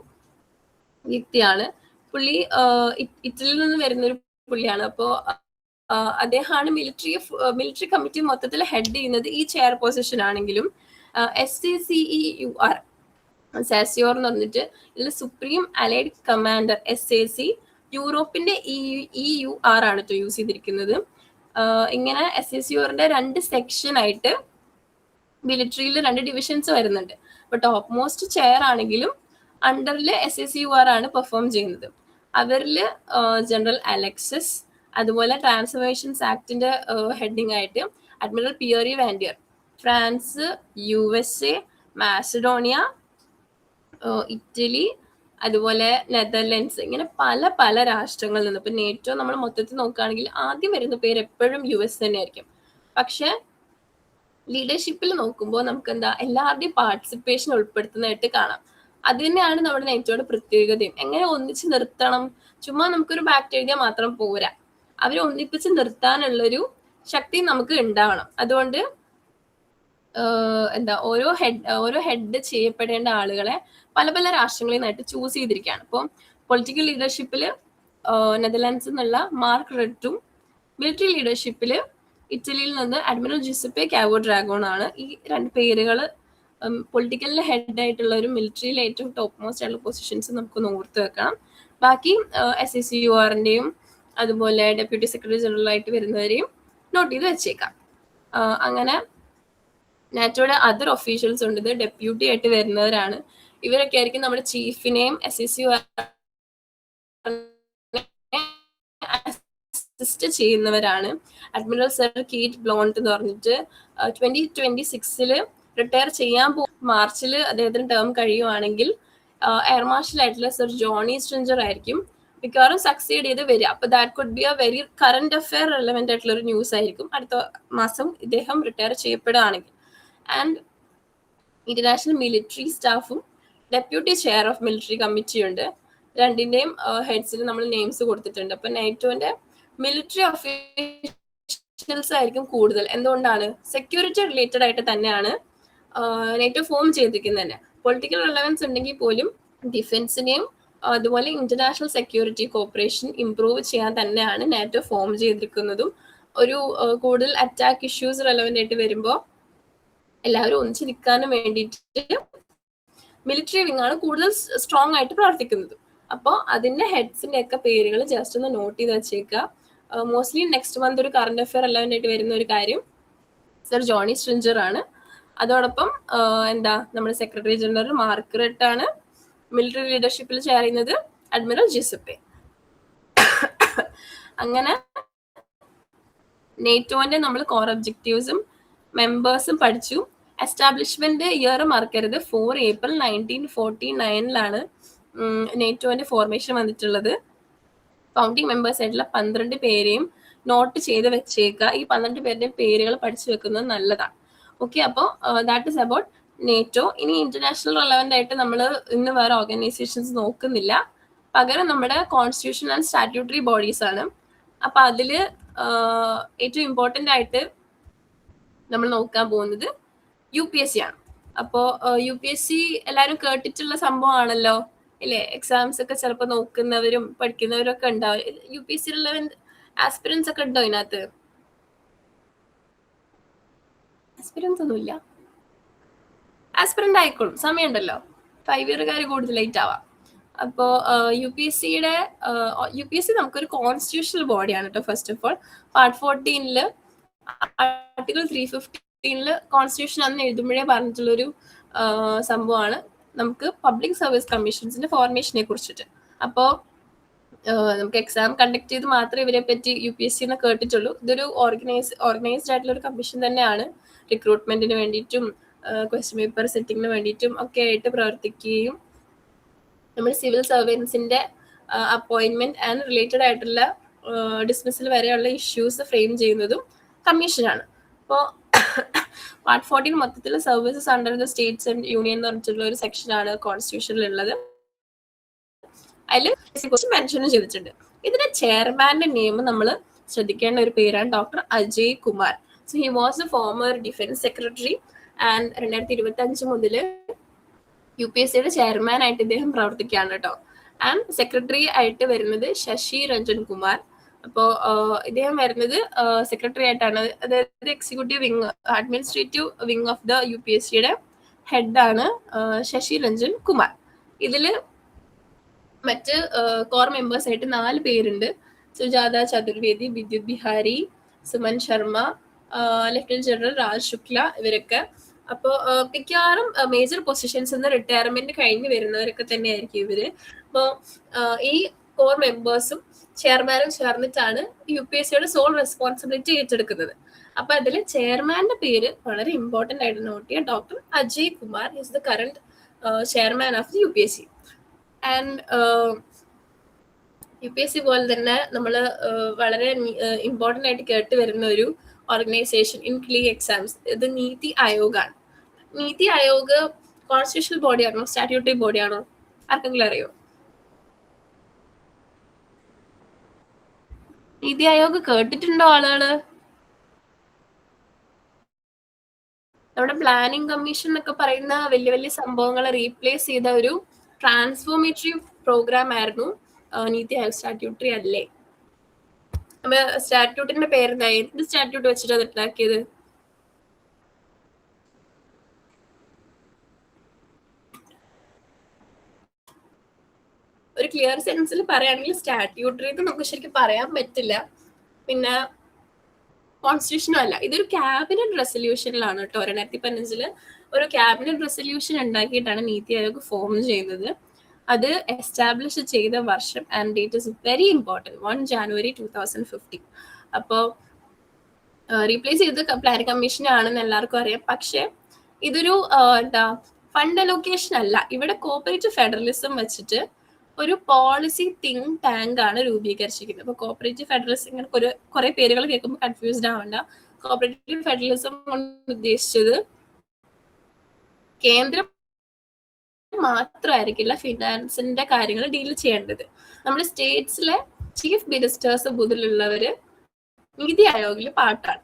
വ്യക്തിയാണ്. പുള്ളി ഇറ്റലിയിൽ നിന്ന് വരുന്ന ഒരു പുള്ളിയാണ്. അപ്പോൾ അദ്ദേഹമാണ് മിലിറ്ററി കമ്മിറ്റി മൊത്തത്തിൽ ഹെഡ് ചെയ്യുന്നത്. ഈ ചെയർ പൊസിഷൻ ആണെങ്കിലും SACEUR സാസിയോർ എന്ന് പറഞ്ഞിട്ട് ഇതിൽ സുപ്രീം അലൈഡ് കമാൻഡർ SAC, യൂറോപ്പിന്റെ EUR ആണ് കേട്ടോ യൂസ് ചെയ്തിരിക്കുന്നത്. ഇങ്ങനെ SACEUR-ന്റെ 2 സെക്ഷൻ ആയിട്ട് മിലിറ്ററിയിൽ 2 ഡിവിഷൻസ് വരുന്നുണ്ട്. അപ്പൊ ടോപ്പ് മോസ്റ്റ് ചെയർ ആണെങ്കിലും അണ്ടറിൽ SACEUR ആണ് പെർഫോം ചെയ്യുന്നത്. അവരിൽ ജനറൽ അലക്സിസ്, അതുപോലെ ട്രാൻസ്ഫോർമേഷൻസ് ആക്ടിന്റെ ഹെഡിങ് ആയിട്ട് admiral Pierre Vandier, France, USA, Macedonia, Italy, അതുപോലെ നെതർലൻഡ്സ്, ഇങ്ങനെ പല പല രാഷ്ട്രങ്ങളിൽ നിന്ന്. ഇപ്പൊ നേറ്റോ നമ്മൾ മൊത്തത്തിൽ നോക്കുകയാണെങ്കിൽ ആദ്യം വരുന്ന പേര് എപ്പോഴും US തന്നെ ആയിരിക്കും. പക്ഷെ ലീഡർഷിപ്പിൽ നോക്കുമ്പോൾ നമുക്ക് എല്ലാവരുടെയും പാർട്ടിസിപ്പേഷൻ ഉൾപ്പെടുത്തുന്നതായിട്ട് കാണാം. അത് തന്നെയാണ് നമ്മുടെ നേറ്റോയുടെ പ്രത്യേകതയും. എങ്ങനെ ഒന്നിച്ച് നിർത്തണം, ചുമ്മാ നമുക്കൊരു ബാക്ട് എഴുതിയാൽ മാത്രം പോരാ, അവരെ ഒന്നിപ്പിച്ച് നിർത്താനുള്ളൊരു ശക്തി നമുക്ക് ഉണ്ടാവണം. അതുകൊണ്ട് ഓരോ ഹെഡ് ചെയ്യപ്പെടേണ്ട ആളുകളെ പല പല രാഷ്ട്രങ്ങളിൽ നിന്നായിട്ട് ചൂസ് ചെയ്തിരിക്കുകയാണ്. ഇപ്പോൾ പൊളിറ്റിക്കൽ ലീഡർഷിപ്പിൽ നെതർലാൻഡ്സ് എന്നുള്ള മാർക്ക് റെട്ടും, മിലിറ്ററി ലീഡർഷിപ്പിൽ ഇറ്റലിയിൽ നിന്ന് അഡ്മിറൽ ജിസപ്പെ കാവോ ഡ്രാഗോൺ ആണ്. ഈ 2 പേരുകൾ പൊളിറ്റിക്കലിലെ ഹെഡ് ആയിട്ടുള്ളവരും മിലിറ്ററിയിൽ ഏറ്റവും ടോപ്പ് മോസ്റ്റ് ആയിട്ടുള്ള പൊസിഷൻസ് നമുക്ക് ഓർത്ത് വെക്കണം. ബാക്കി SACEUR-ന്റെയും അതുപോലെ ഡെപ്യൂട്ടി സെക്രട്ടറി ജനറൽ ആയിട്ട് വരുന്നവരെയും നോട്ട് ചെയ്ത് വെച്ചേക്കാം. അങ്ങനെ നാറ്റോയുടെ അതർ ഒഫീഷ്യൽസ് ഉണ്ട്. ഇത് ഡെപ്യൂട്ടി ആയിട്ട് വരുന്നവരാണ്. ഇവരൊക്കെ ആയിരിക്കും നമ്മുടെ ചീഫിനെയും SACEUR അസിസ്റ്റ് ചെയ്യുന്നവരാണ്. അഡ്മിറൽ സർ കീറ്റ് ബ്ലോണ്ട് എന്ന് പറഞ്ഞിട്ട് 2026 റിട്ടയർ ചെയ്യാൻ പോകും. മാർച്ചിൽ അദ്ദേഹത്തിന് ടേം കഴിയുവാണെങ്കിൽ എയർ മാർഷൽ ആയിട്ടുള്ള സർ ജോണി സ്ട്രെഞ്ചർ ആയിരിക്കും മിക്കവാറും സക്സീഡ് ചെയ്ത് വരിക. അപ്പൊ that could be a very current affair relevant ആയിട്ടുള്ള ഒരു ന്യൂസ് ആയിരിക്കും അടുത്ത മാസം ഇദ്ദേഹം റിട്ടയർ ചെയ്യപ്പെടുകയാണെങ്കിൽ. ആൻഡ് ഇന്റർനാഷണൽ മിലിറ്ററി സ്റ്റാഫും deputy chair of military committee ഉണ്ട്. 2ന്റെയും ഹെഡ്സിൽ നമ്മൾ നെയിംസ് കൊടുത്തിട്ടുണ്ട്. അപ്പൊ നാറ്റോന്റെ മിലിറ്ററി ഒഫീഷ്യൽസ് ആയിരിക്കും കൂടുതൽ. എന്തുകൊണ്ടാണ്? സെക്യൂരിറ്റി റിലേറ്റഡ് ആയിട്ട് തന്നെയാണ് നാറ്റോ ഫോം ചെയ്തിരിക്കുന്നത് തന്നെ. പൊളിറ്റിക്കൽ റിലവൻസ് ഉണ്ടെങ്കിൽ പോലും ഡിഫൻസിനെയും അതുപോലെ ഇന്റർനാഷണൽ സെക്യൂരിറ്റി കോപ്പറേഷൻ ഇംപ്രൂവ് ചെയ്യാൻ തന്നെയാണ് നാറ്റോ ഫോം ചെയ്തിരിക്കുന്നതും. ഒരു കൂടുതൽ അറ്റാക്ക് ഇഷ്യൂസ് റെലവൻ്റ് ആയിട്ട് വരുമ്പോൾ എല്ലാവരും ഒന്നിച്ച് നിൽക്കാനും വേണ്ടിയിട്ട് മിലിറ്ററി വിങ് ആണ് കൂടുതൽ സ്ട്രോങ് ആയിട്ട് പ്രവർത്തിക്കുന്നത്. അപ്പോൾ അതിന്റെ ഹെഡ്സിന്റെ ഒക്കെ പേരുകൾ ജസ്റ്റ് ഒന്ന് നോട്ട് ചെയ്ത് വെച്ചേക്കുക. മോസ്റ്റ്ലി നെക്സ്റ്റ് മന്ത് ഒരു കറണ്ട് അഫെയർ റെലവൻ്റ് ആയിട്ട് വരുന്ന ഒരു കാര്യം സർ ജോണി സ്ട്രിഞ്ചർ ആണ്. അതോടൊപ്പം നമ്മുടെ സെക്രട്ടറി ജനറൽ മാർഗരറ്റ് ആണ്. മിലിറ്ററി ലീഡർഷിപ്പിൽ ചേരുന്നത് അഡ്മിറൽ ജിസപ്പെ. അങ്ങനെ നേറ്റോന്റെ നമ്മൾ കോർ ഒബ്ജക്റ്റീവ്സും മെമ്പേഴ്സും പഠിച്ചു. എസ്റ്റാബ്ലിഷ്മെന്റ് ഇയർ മറക്കരുത്, 4 April 1949 നേറ്റോന്റെ ഫോർമേഷൻ വന്നിട്ടുള്ളത്. ഫൗണ്ടിങ് മെമ്പേഴ്സ് ആയിട്ടുള്ള 12 പേരെയും നോട്ട് ചെയ്ത് വെച്ചേക്കുക. ഈ 12 പേരുടെയും പേരുകൾ പഠിച്ചു വെക്കുന്നത് നല്ലതാണ്. ഓക്കെ, അപ്പോൾ ദാറ്റ് ഇസ് അബൌട്ട് നേറ്റോ. ഇനി ഇന്റർനാഷണൽ റെലവൻ്റ് ആയിട്ട് നമ്മൾ ഇന്ന് വേറെ ഓർഗനൈസേഷൻസ് നോക്കുന്നില്ല, പകരം നമ്മുടെ കോൺസ്റ്റിറ്റ്യൂഷൻ ആൻഡ് സ്റ്റാറ്റ്യൂട്ടറി ബോഡീസ് ആണ്. അപ്പൊ അതിൽ ഏറ്റവും ഇമ്പോർട്ടൻ്റ് ആയിട്ട് നമ്മൾ നോക്കാൻ പോകുന്നത് UPSC ആണ്. അപ്പോൾ UPSC എല്ലാവരും കേട്ടിട്ടുള്ള സംഭവമാണല്ലോ അല്ലേ? എക്സാംസ് ഒക്കെ ചിലപ്പോൾ നോക്കുന്നവരും പഠിക്കുന്നവരും ഒക്കെ ഉണ്ടാവും. UPSC ആസ്പിറൻസ് ഒക്കെ ഉണ്ടോ ഇതിനകത്ത്? ആസ്പിറൻസ് ഒന്നുമില്ല. ആസ്പിറന്റ് ആയിക്കോളും, സമയമുണ്ടല്ലോ. 5 ഇയറുകാർ കൂടുതൽ ലേറ്റ് ആവാം. അപ്പോൾ UPSC നമുക്കൊരു കോൺസ്റ്റിറ്റ്യൂഷണൽ ബോഡിയാണ് കേട്ടോ. First of all part 14 article 315 constitution അന്ന് എഴുതുമ്പോഴേ പറഞ്ഞിട്ടുള്ളൊരു സംഭവമാണ് നമുക്ക് പബ്ലിക് സർവീസ് കമ്മീഷൻസിന്റെ ഫോർമേഷനെ കുറിച്ചിട്ട്. അപ്പോൾ നമുക്ക് എക്സാം കണ്ടക്ട് ചെയ്ത് മാത്രമേ ഇവരെ പറ്റി UPSC എന്ന് കേട്ടിട്ടുള്ളൂ. ഇതൊരു ഓർഗനൈസ്ഡ് ആയിട്ടുള്ള ഒരു കമ്മീഷൻ തന്നെയാണ്. റിക്രൂട്ട്മെന്റിന് വേണ്ടിയിട്ടും ക്വസ്റ്റ്യൻ പേപ്പർ സെറ്റിങ്ങിന് വേണ്ടിയിട്ടും ഒക്കെ ആയിട്ട് പ്രവർത്തിക്കുകയും നമ്മൾ സിവിൽ സർവൻസിന്റെ അപ്പോയിന്റ്മെന്റ് ആൻഡ് റിലേറ്റഡ് ആയിട്ടുള്ള ഡിസ്മിസൽ വരെയുള്ള ഇഷ്യൂസ് ഫ്രെയിം ചെയ്യുന്നതും കമ്മീഷനാണ്. അപ്പോൾ പാർട്ട് 14 മൊത്തത്തിൽ services under the States and union എന്ന് പറഞ്ഞിട്ടുള്ള ഒരു സെക്ഷനാണ് കോൺസ്റ്റിറ്റ്യൂഷനിൽ ഉള്ളത്. അതിൽ മെൻഷൻ ചെയ്തിട്ടുണ്ട്. ഇതിന്റെ ചെയർമാന്റെ നെയിം നമ്മൾ ശ്രദ്ധിക്കേണ്ട ഒരു പേരാണ് doctor Ajay Kumar. So he was A former defence secretary and 2025 മുതൽ UPSCയുടെ ചെയർമാൻ ആയിട്ട് ഇദ്ദേഹം പ്രവർത്തിക്കുകയാണ് കേട്ടോ. ആൻഡ് സെക്രട്ടറി ആയിട്ട് വരുന്നത് ശശി രഞ്ജൻ കുമാർ. അപ്പോൾ ഇദ്ദേഹം വരുന്നത് സെക്രട്ടറി ആയിട്ടാണ്, അതായത് executive wing administrative wing of the UPSCയുടെ ഹെഡാണ് ശശി രഞ്ജൻ കുമാർ. ഇതിൽ മറ്റ് കോർ മെമ്പേഴ്സ് ആയിട്ട് 4 പേരുണ്ട്. സുജാത ചതുർവേദി, വിദ്യുത് ബിഹാരി, സുമൻ ശർമ്മ, ലഫ്റ്റനന്റ് ജനറൽ രാജ് ശുക്ല, ഇവരൊക്കെ. അപ്പോൾ മിക്കവാറും മേജർ പൊസിഷൻസ് നിന്ന് റിട്ടയർമെന്റ് കഴിഞ്ഞ് വരുന്നവരൊക്കെ തന്നെയായിരിക്കും ഇവര്. അപ്പോൾ ഈ കോർ മെമ്പേഴ്സും ചെയർമാനും ചേർന്നിട്ടാണ് UPSCയുടെ സോൾ റെസ്പോൺസിബിലിറ്റി ഏറ്റെടുക്കുന്നത്. അപ്പൊ അതിൽ ചെയർമാന്റെ പേര് വളരെ ഇമ്പോർട്ടന്റ് ആയിട്ട് നോട്ട് ചെയ്യുക. Doctor Ajay Kumar is the current chairman of the UPSC. And UPSC പോലെ തന്നെ നമ്മൾ വളരെ ഇമ്പോർട്ടൻ്റ് ആയിട്ട് കേട്ട് വരുന്ന ഒരു ഓർഗനൈസേഷൻ ഇൻ ക്ലീ എക്സാംസ്, ഇത് നീതി ആയോഗ് ആണ്. NITI Aayog constitutional ബോഡിയാണോ statutory ബോഡിയാണോ? ആർക്കെങ്കിലും അറിയോ? നീതി ആയോഗ് കേട്ടിട്ടുണ്ടോ ആളുകള്? നമ്മുടെ പ്ലാനിങ് കമ്മീഷൻ എന്നൊക്കെ പറയുന്ന വലിയ വലിയ സംഭവങ്ങളെ റീപ്ലേസ് ചെയ്ത ഒരു ട്രാൻസ്ഫോർമേറ്ററി പ്രോഗ്രാം ആയിരുന്നു നീതി ആയോഗ്. സ്റ്റാറ്റ്യൂട്ടറി അല്ലേ? സ്റ്റാറ്റ്യൂട്ടിന്റെ പേരെന്തായി? എന്ത് സ്റ്റാറ്റ്യൂട്ട് വെച്ചിട്ടാണ് ഉണ്ടാക്കിയത്? ഒരു ക്ലിയർ സെൻസിൽ പറയുകയാണെങ്കിൽ സ്റ്റാറ്റ്യൂട്ടറി എന്ന് നമുക്ക് ശരിക്കും പറയാൻ പറ്റില്ല. പിന്നെ കോൺസ്റ്റിറ്റ്യൂഷനും അല്ല, ഇതൊരു ക്യാബിനറ്റ് റെസൊല്യൂഷനിലാണ് കേട്ടോ. 2015 ഒരു cabinet resolution ഉണ്ടാക്കിയിട്ടാണ് NITI Aayog form ചെയ്യുന്നത്. അത് എസ്റ്റാബ്ലിഷ് ചെയ്ത വർഷം and date is very important, 1 January 2015. അപ്പോൾ റീപ്ലേസ് ചെയ്ത് പ്ലാനിംഗ് കമ്മീഷൻ ആണെന്ന് എല്ലാവർക്കും അറിയാം. പക്ഷെ ഇതൊരു ഫണ്ട് അലോക്കേഷൻ അല്ല. ഇവിടെ കോപ്പറേറ്റീവ് ഫെഡറലിസം വെച്ചിട്ട് ഒരു പോളിസി തിങ്ക് ടാങ്ക് ആണ് രൂപീകരിച്ചിരിക്കുന്നത്. അപ്പോൾ കോപ്പറേറ്റീവ് ഫെഡറലിസം, ഇങ്ങനെ കുറെ പേരുകൾ കേൾക്കുമ്പോൾ കൺഫ്യൂസ്ഡ് ആവണ്ട. കോപ്പറേറ്റീവ് ഫെഡറലിസം കൊണ്ട് ഉദ്ദേശിച്ചത് കേന്ദ്രം മാത്രമായിരിക്കില്ല ഫിനാൻസിന്റെ കാര്യങ്ങൾ ഡീൽ ചെയ്യേണ്ടത്. നമ്മുടെ സ്റ്റേറ്റ്സിലെ ചീഫ് മിനിസ്റ്റേഴ്സ് മുതലുള്ളവര് നീതി ആയോഗിൽ പാർട്ടാണ്.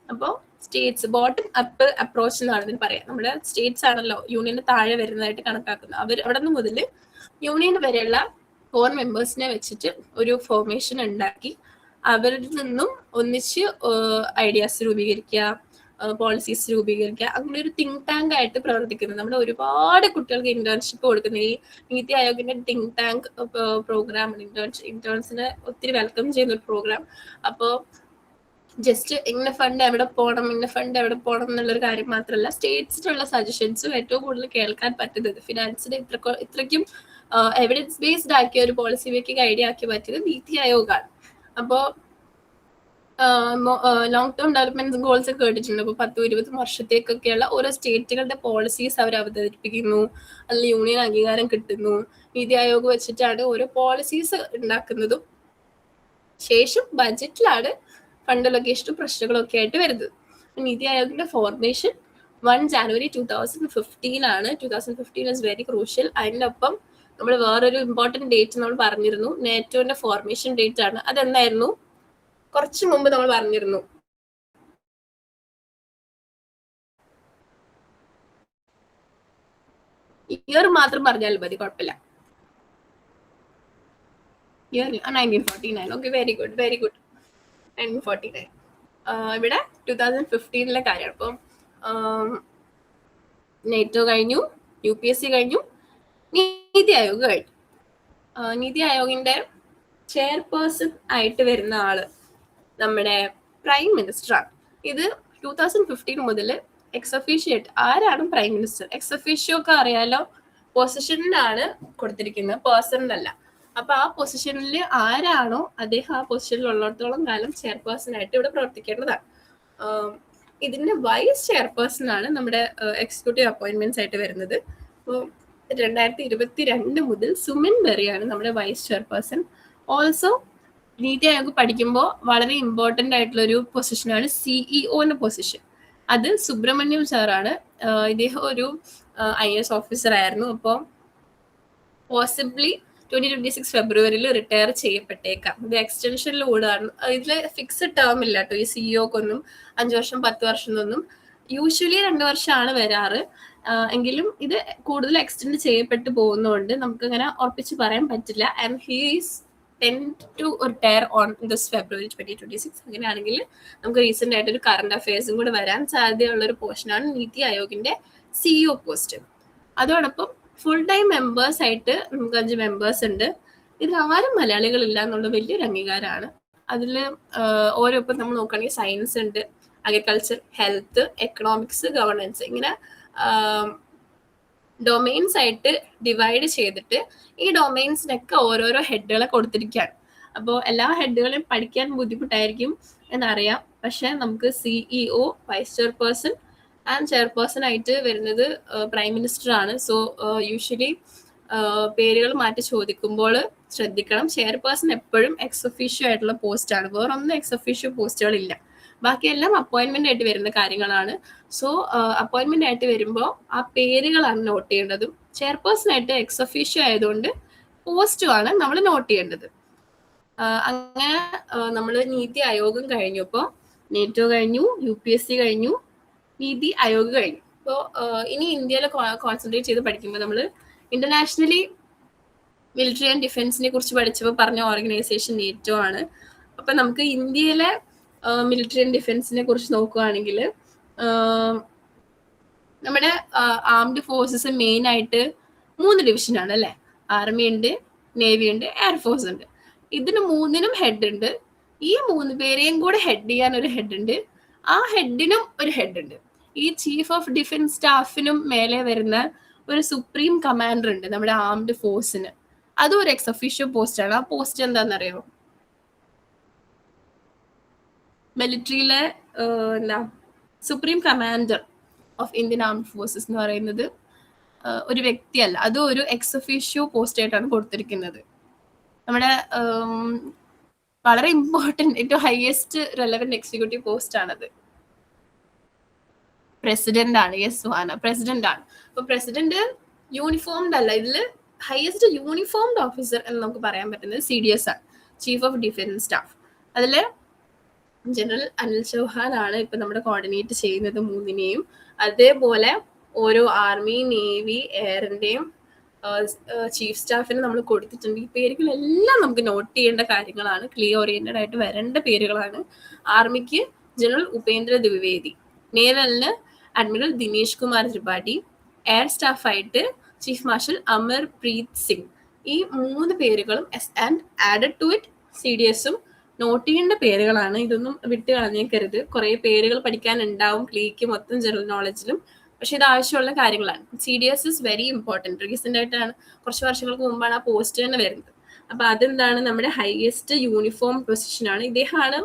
അപ്പോൾ സ്റ്റേറ്റ്സ് ബോട്ടം അപ്പ് അപ്രോച്ച് എന്നാണ് ഇതിന് പറയാം. നമ്മുടെ സ്റ്റേറ്റ്സ് ആണല്ലോ യൂണിയന് താഴെ വരുന്നതായിട്ട് കണക്കാക്കുന്നത്. അവിടെ നിന്ന് മുതൽ യൂണിയൻ വരെയുള്ള 4 മെമ്പേഴ്സിനെ വെച്ചിട്ട് ഒരു ഫോർമേഷൻ ഉണ്ടാക്കി അവരിൽ നിന്നും ഒന്നിച്ച് ഐഡിയാസ് രൂപീകരിക്കുക, പോളിസീസ് രൂപീകരിക്കുക, അങ്ങനെ ഒരു തിങ്ക് ടാങ്ക് ആയിട്ട് പ്രവർത്തിക്കുന്നത്. നമ്മുടെ ഒരുപാട് കുട്ടികൾക്ക് ഇന്റേൺഷിപ്പ് കൊടുക്കുന്ന ഈ നീതി ആയോഗിന്റെ തിങ്ക് ടാങ്ക് പ്രോഗ്രാം, ഇന്റേൺസിനെ ഒത്തിരി വെൽക്കം ചെയ്യുന്ന ഒരു പ്രോഗ്രാം. അപ്പോൾ ജസ്റ്റ് ഇന്ന ഫണ്ട് എവിടെ പോകണം എന്നുള്ളൊരു കാര്യം മാത്രമല്ല, സ്റ്റേറ്റ്സിനുള്ള സജഷൻസും ഏറ്റവും കൂടുതൽ കേൾക്കാൻ പറ്റുന്നത്, ഫിനാൻസിനെ ഇത്രയ്ക്കും എവിഡൻസ് ബേസ്ഡ് ആക്കിയ ഒരു പോളിസി മേക്കിംഗ് ഐഡിയ ആക്കി പറ്റിയത് നീതി ആയോഗാണ്. അപ്പോൾ ലോങ് ടേം ഡെവലപ്മെന്റ് ഗോൾസ് ഒക്കെ കേട്ടിട്ടുണ്ട്. അപ്പോൾ 10-20 വർഷത്തേക്കൊക്കെയുള്ള ഓരോ സ്റ്റേറ്റുകളുടെ പോളിസീസ് അവർ അവതരിപ്പിക്കുന്നു, അതിൽ യൂണിയൻ അംഗീകാരം കിട്ടുന്നു. നീതി ആയോഗ് വെച്ചിട്ടാണ് ഓരോ പോളിസീസ് ഉണ്ടാക്കുന്നതും ശേഷം ബജറ്റിലാണ് ഫണ്ട് ലൊക്കേഷനും പ്രശ്നങ്ങളൊക്കെ ആയിട്ട് വരുന്നത്. നീതി ആയോഗിന്റെ ഫോർമേഷൻ 1 ജാനുവരി 2015 ആണ്. 2015 ഇസ് വെരി ക്രൂഷ്യൽ. അതിൻ്റെ ഒപ്പം നമ്മൾ വേറൊരു ഇമ്പോർട്ടൻറ്റ് ഡേറ്റ് നമ്മൾ പറഞ്ഞിരുന്നു, നേറ്റോന്റെ ഫോർമേഷൻ ഡേറ്റ് ആണ്. അതെന്തായിരുന്നു? കുറച്ച് മുമ്പ് നമ്മൾ പറഞ്ഞിരുന്നു, ഇയർ മാത്രം പറഞ്ഞാൽ മതി, കുഴപ്പമില്ല. ഇയർ 1949. Okay, very good 1949. ഇവിടെ 2015 കാര്യമാണ്. അപ്പം നേറ്റോ കഴിഞ്ഞു, UPSC കഴിഞ്ഞു, നീതി ആയോഗ് കഴിഞ്ഞു. നീതി ആയോഗിന്റെ ചെയർപേഴ്സൺ ആയിട്ട് വരുന്ന ആള് നമ്മുടെ പ്രൈം മിനിസ്റ്ററാണ്. ഇത് 2015 മുതൽ എക്സഫീഷ്യേറ്റ് ആരാണ് പ്രൈം മിനിസ്റ്റർ? എക്സഫീഷ്യോ ഒക്കെ അറിയാലോ, പൊസിഷനിലാണ് കൊടുത്തിരിക്കുന്നത്, പേഴ്സണലല്ല. അപ്പൊ ആ പൊസിഷനിൽ ആരാണോ അദ്ദേഹം ആ പൊസിഷനിൽ ഉള്ളിടത്തോളം കാലം ചെയർപേഴ്സൺ ആയിട്ട് ഇവിടെ പ്രവർത്തിക്കേണ്ടതാണ്. ഇതിന്റെ വൈസ് ചെയർപേഴ്സൺ ആണ് നമ്മുടെ എക്സിക്യൂട്ടീവ് അപ്പോയിന്റ്മെന്റ്സ് ആയിട്ട് വരുന്നത്. അപ്പോൾ 2022 മുതൽ സുമിൻ ബെറിയാണ് നമ്മുടെ vice chairperson. Also NITI Aayog പഠിക്കുമ്പോൾ വളരെ ഇമ്പോർട്ടൻ്റ് ആയിട്ടുള്ളൊരു പൊസിഷനാണ് CEO എന്ന പൊസിഷൻ. അത് സുബ്രഹ്മണ്യം സാറാണ്. ഇദ്ദേഹം ഒരു IAS ഓഫീസർ ആയിരുന്നു. അപ്പോൾ പോസിബിളി 2026 ഫെബ്രുവരിയിൽ റിട്ടയർ ചെയ്യപ്പെട്ടേക്കാം. ഇത് എക്സ്റ്റൻഷനിലൂടെയാണ്. ഇതിൽ ഫിക്സഡ് ടേം ഇല്ല കേട്ടോ ഈ CEOക്കൊന്നും. 5 വർഷം 10 വർഷം എന്നൊന്നും. യൂഷ്വലി 2 വർഷമാണ് വരാറ്. എങ്കിലും ഇത് കൂടുതൽ എക്സ്റ്റെൻഡ് ചെയ്യപ്പെട്ടു പോകുന്നതുകൊണ്ട് നമുക്കങ്ങനെ ഉറപ്പിച്ച് പറയാൻ പറ്റില്ല. And he is to retire on this February 2026. അങ്ങനെയാണെങ്കിൽ നമുക്ക് റീസെന്റ് ആയിട്ട് ഒരു കറണ്ട് അഫയേഴ്സും കൂടെ വരാൻ സാധ്യതയുള്ള ഒരു പോർഷനാണ് നീതി ആയോഗിന്റെ CEO പോസ്റ്റ്. അതോടൊപ്പം ഫുൾ ടൈം മെമ്പേഴ്സ് ആയിട്ട് നമുക്ക് 5 മെമ്പേഴ്സ് ഉണ്ട്. ഇതിൽ ആരും മലയാളികളില്ല എന്നുള്ള വലിയൊരു അംഗീകാരമാണ്. അതിൽ ഓരോ ഇപ്പം നമ്മൾ നോക്കുകയാണെങ്കിൽ സയൻസ് ഉണ്ട്, അഗ്രികൾച്ചർ, ഹെൽത്ത്, എക്കണോമിക്സ്, ഗവർണൻസ്, ഇങ്ങനെ ഡൊമെയിൻസ് ആയിട്ട് ഡിവൈഡ് ചെയ്തിട്ട് ഈ ഡൊമെയിൻസിനൊക്കെ ഓരോരോ ഹെഡുകളെ കൊടുത്തിരിക്കുകയാണ്. അപ്പോൾ എല്ലാ ഹെഡുകളെയും പഠിക്കാൻ ബുദ്ധിമുട്ടായിരിക്കും എന്നറിയാം. പക്ഷെ നമുക്ക് CEO, vice chairperson and chairperson ആയിട്ട് വരുന്നത് പ്രൈം മിനിസ്റ്റർ ആണ്. സോ യൂഷ്വലി പേരുകൾ മാറ്റി ചോദിക്കുമ്പോൾ ശ്രദ്ധിക്കണം. ചെയർപേഴ്സൺ എപ്പോഴും എക്സ് ഒഫീഷ്യോ ആയിട്ടുള്ള പോസ്റ്റാണ്. വേറൊന്നും എക്സ് ഒഫീഷ്യോ പോസ്റ്റുകളില്ല. ബാക്കിയെല്ലാം അപ്പോയിന്റ്മെന്റ് ആയിട്ട് വരുന്ന കാര്യങ്ങളാണ്. സോ അപ്പോയിന്റ്മെന്റ് ആയിട്ട് വരുമ്പോൾ ആ പേരുകളാണ് നോട്ട് ചെയ്യേണ്ടതും. ചെയർപേഴ്സൺ ആയിട്ട് എക്സ് ഒഫീഷ്യോ ആയതുകൊണ്ട് പോസ്റ്റുമാണ് നമ്മൾ നോട്ട് ചെയ്യേണ്ടത്. അങ്ങനെ നമ്മൾ നീതി ആയോഗം കഴിഞ്ഞു. ഇപ്പോൾ നേറ്റോ കഴിഞ്ഞു, UPSC കഴിഞ്ഞു, നീതി ആയോഗ് കഴിഞ്ഞു. അപ്പോൾ ഇനി ഇന്ത്യയിൽ കോൺസെൻട്രേറ്റ് ചെയ്ത് പഠിക്കുമ്പോൾ നമ്മൾ ഇന്റർനാഷണലി മിലിറ്ററി ആൻഡ് ഡിഫൻസിനെ കുറിച്ച് പഠിച്ചപ്പോൾ പറഞ്ഞ ഓർഗനൈസേഷൻ നേറ്റോ ആണ്. അപ്പൊ നമുക്ക് ഇന്ത്യയിലെ മിലിറ്ററി ആൻഡ് ഡിഫൻസിനെ കുറിച്ച് നോക്കുകയാണെങ്കിൽ നമ്മുടെ ആംഡ് ഫോഴ്സസ് മെയിൻ ആയിട്ട് 3 ഡിവിഷനാണ് അല്ലേ? ആർമി ഉണ്ട്, നേവി ഉണ്ട്, എയർഫോഴ്സ് ഉണ്ട്. ഇതിന് 3നും ഹെഡ് ഉണ്ട്. ഈ 3 പേരെയും കൂടെ ഹെഡ് ചെയ്യാൻ ഒരു ഹെഡ് ഉണ്ട്. ആ ഹെഡിനും ഒരു ഹെഡ് ഉണ്ട്. ഈ ചീഫ് ഓഫ് ഡിഫൻസ് സ്റ്റാഫിനും മേലെ വരുന്ന ഒരു സുപ്രീം കമാൻഡർ ഉണ്ട് നമ്മുടെ ആംഡ് ഫോഴ്സിന്. അതും ഒരു എക്സ് ഒഫീഷ്യോ പോസ്റ്റ് ആണ്. ആ പോസ്റ്റ് എന്താണെന്നറിയോ? മിലിറ്ററിയിലെ എന്താ supreme commander of Indian armed forces എന്ന് പറയുന്നത് ഒരു വ്യക്തിയല്ല, അത് ഒരു എക്സ് ഒഫീഷ്യോ പോസ്റ്റ് ആയിട്ടാണ് കൊടുത്തിരിക്കുന്നത്. നമ്മുടെ വളരെ ഇമ്പോർട്ടൻറ്റ്, ഏറ്റവും ഹയസ്റ്റ് റെലവൻറ്റ് എക്സിക്യൂട്ടീവ് പോസ്റ്റ് ആണത്. പ്രസിഡന്റ് ആണ്. യെസ് സുഹാന, പ്രസിഡന്റ് ആണ്. അപ്പൊ പ്രസിഡന്റ് യൂണിഫോംഡ് അല്ല, ഇതിൽ ഹയസ്റ്റ് യൂണിഫോംഡ് ഓഫീസർ എന്ന് നമുക്ക് പറയാൻ പറ്റുന്നത് CDS ആണ്, ചീഫ് ഓഫ് ഡിഫൻസ് സ്റ്റാഫ്. അതിൽ ജനറൽ അനിൽ ചൗഹാൻ ആണ് ഇപ്പൊ നമ്മുടെ കോർഡിനേറ്റ് ചെയ്യുന്നത് 3നെയും. അതേപോലെ ഓരോ ആർമി, നേവി, എയറിന്റെയും ചീഫ് സ്റ്റാഫിന് നമ്മൾ കൊടുത്തിട്ടുണ്ട്. ഈ പേരുകളെല്ലാം നമുക്ക് നോട്ട് ചെയ്യേണ്ട കാര്യങ്ങളാണ്, ക്ലിയർ ഓറിയന്റഡ് ആയിട്ട് വരേണ്ട പേരുകളാണ്. ആർമിക്ക് ജനറൽ ഉപേന്ദ്ര ദ്വിവേദി, നേവലിന് അഡ്മിറൽ ദിനേശ് കുമാർ ത്രിപാഠി, എയർ സ്റ്റാഫായിട്ട് ചീഫ് മാർഷൽ അമർപ്രീത് സിംഗ്. ഈ 3 പേരുകളും ആൻഡ് ആഡഡ് ടു ഇറ്റ് CDSഉം നോട്ട് ചെയ്യേണ്ട പേരുകളാണ്. ഇതൊന്നും വിട്ട് കളഞ്ഞേക്കരുത്. കുറെ പേരുകൾ പഠിക്കാനുണ്ടാവും ക്ലീക്ക് മൊത്തം ജനറൽ നോളജിലും, പക്ഷെ ഇത് ആവശ്യമുള്ള കാര്യങ്ങളാണ്. CDS is very important. Recent ആയിട്ടാണ്, കുറച്ച് വർഷങ്ങൾക്ക് മുമ്പാണ് ആ പോസ്റ്റ് തന്നെ വരുന്നത്. അപ്പൊ അതെന്താണ്, നമ്മുടെ ഹയസ്റ്റ് യൂണിഫോം പൊസിഷനാണ്. ഇദ്ദേഹമാണ്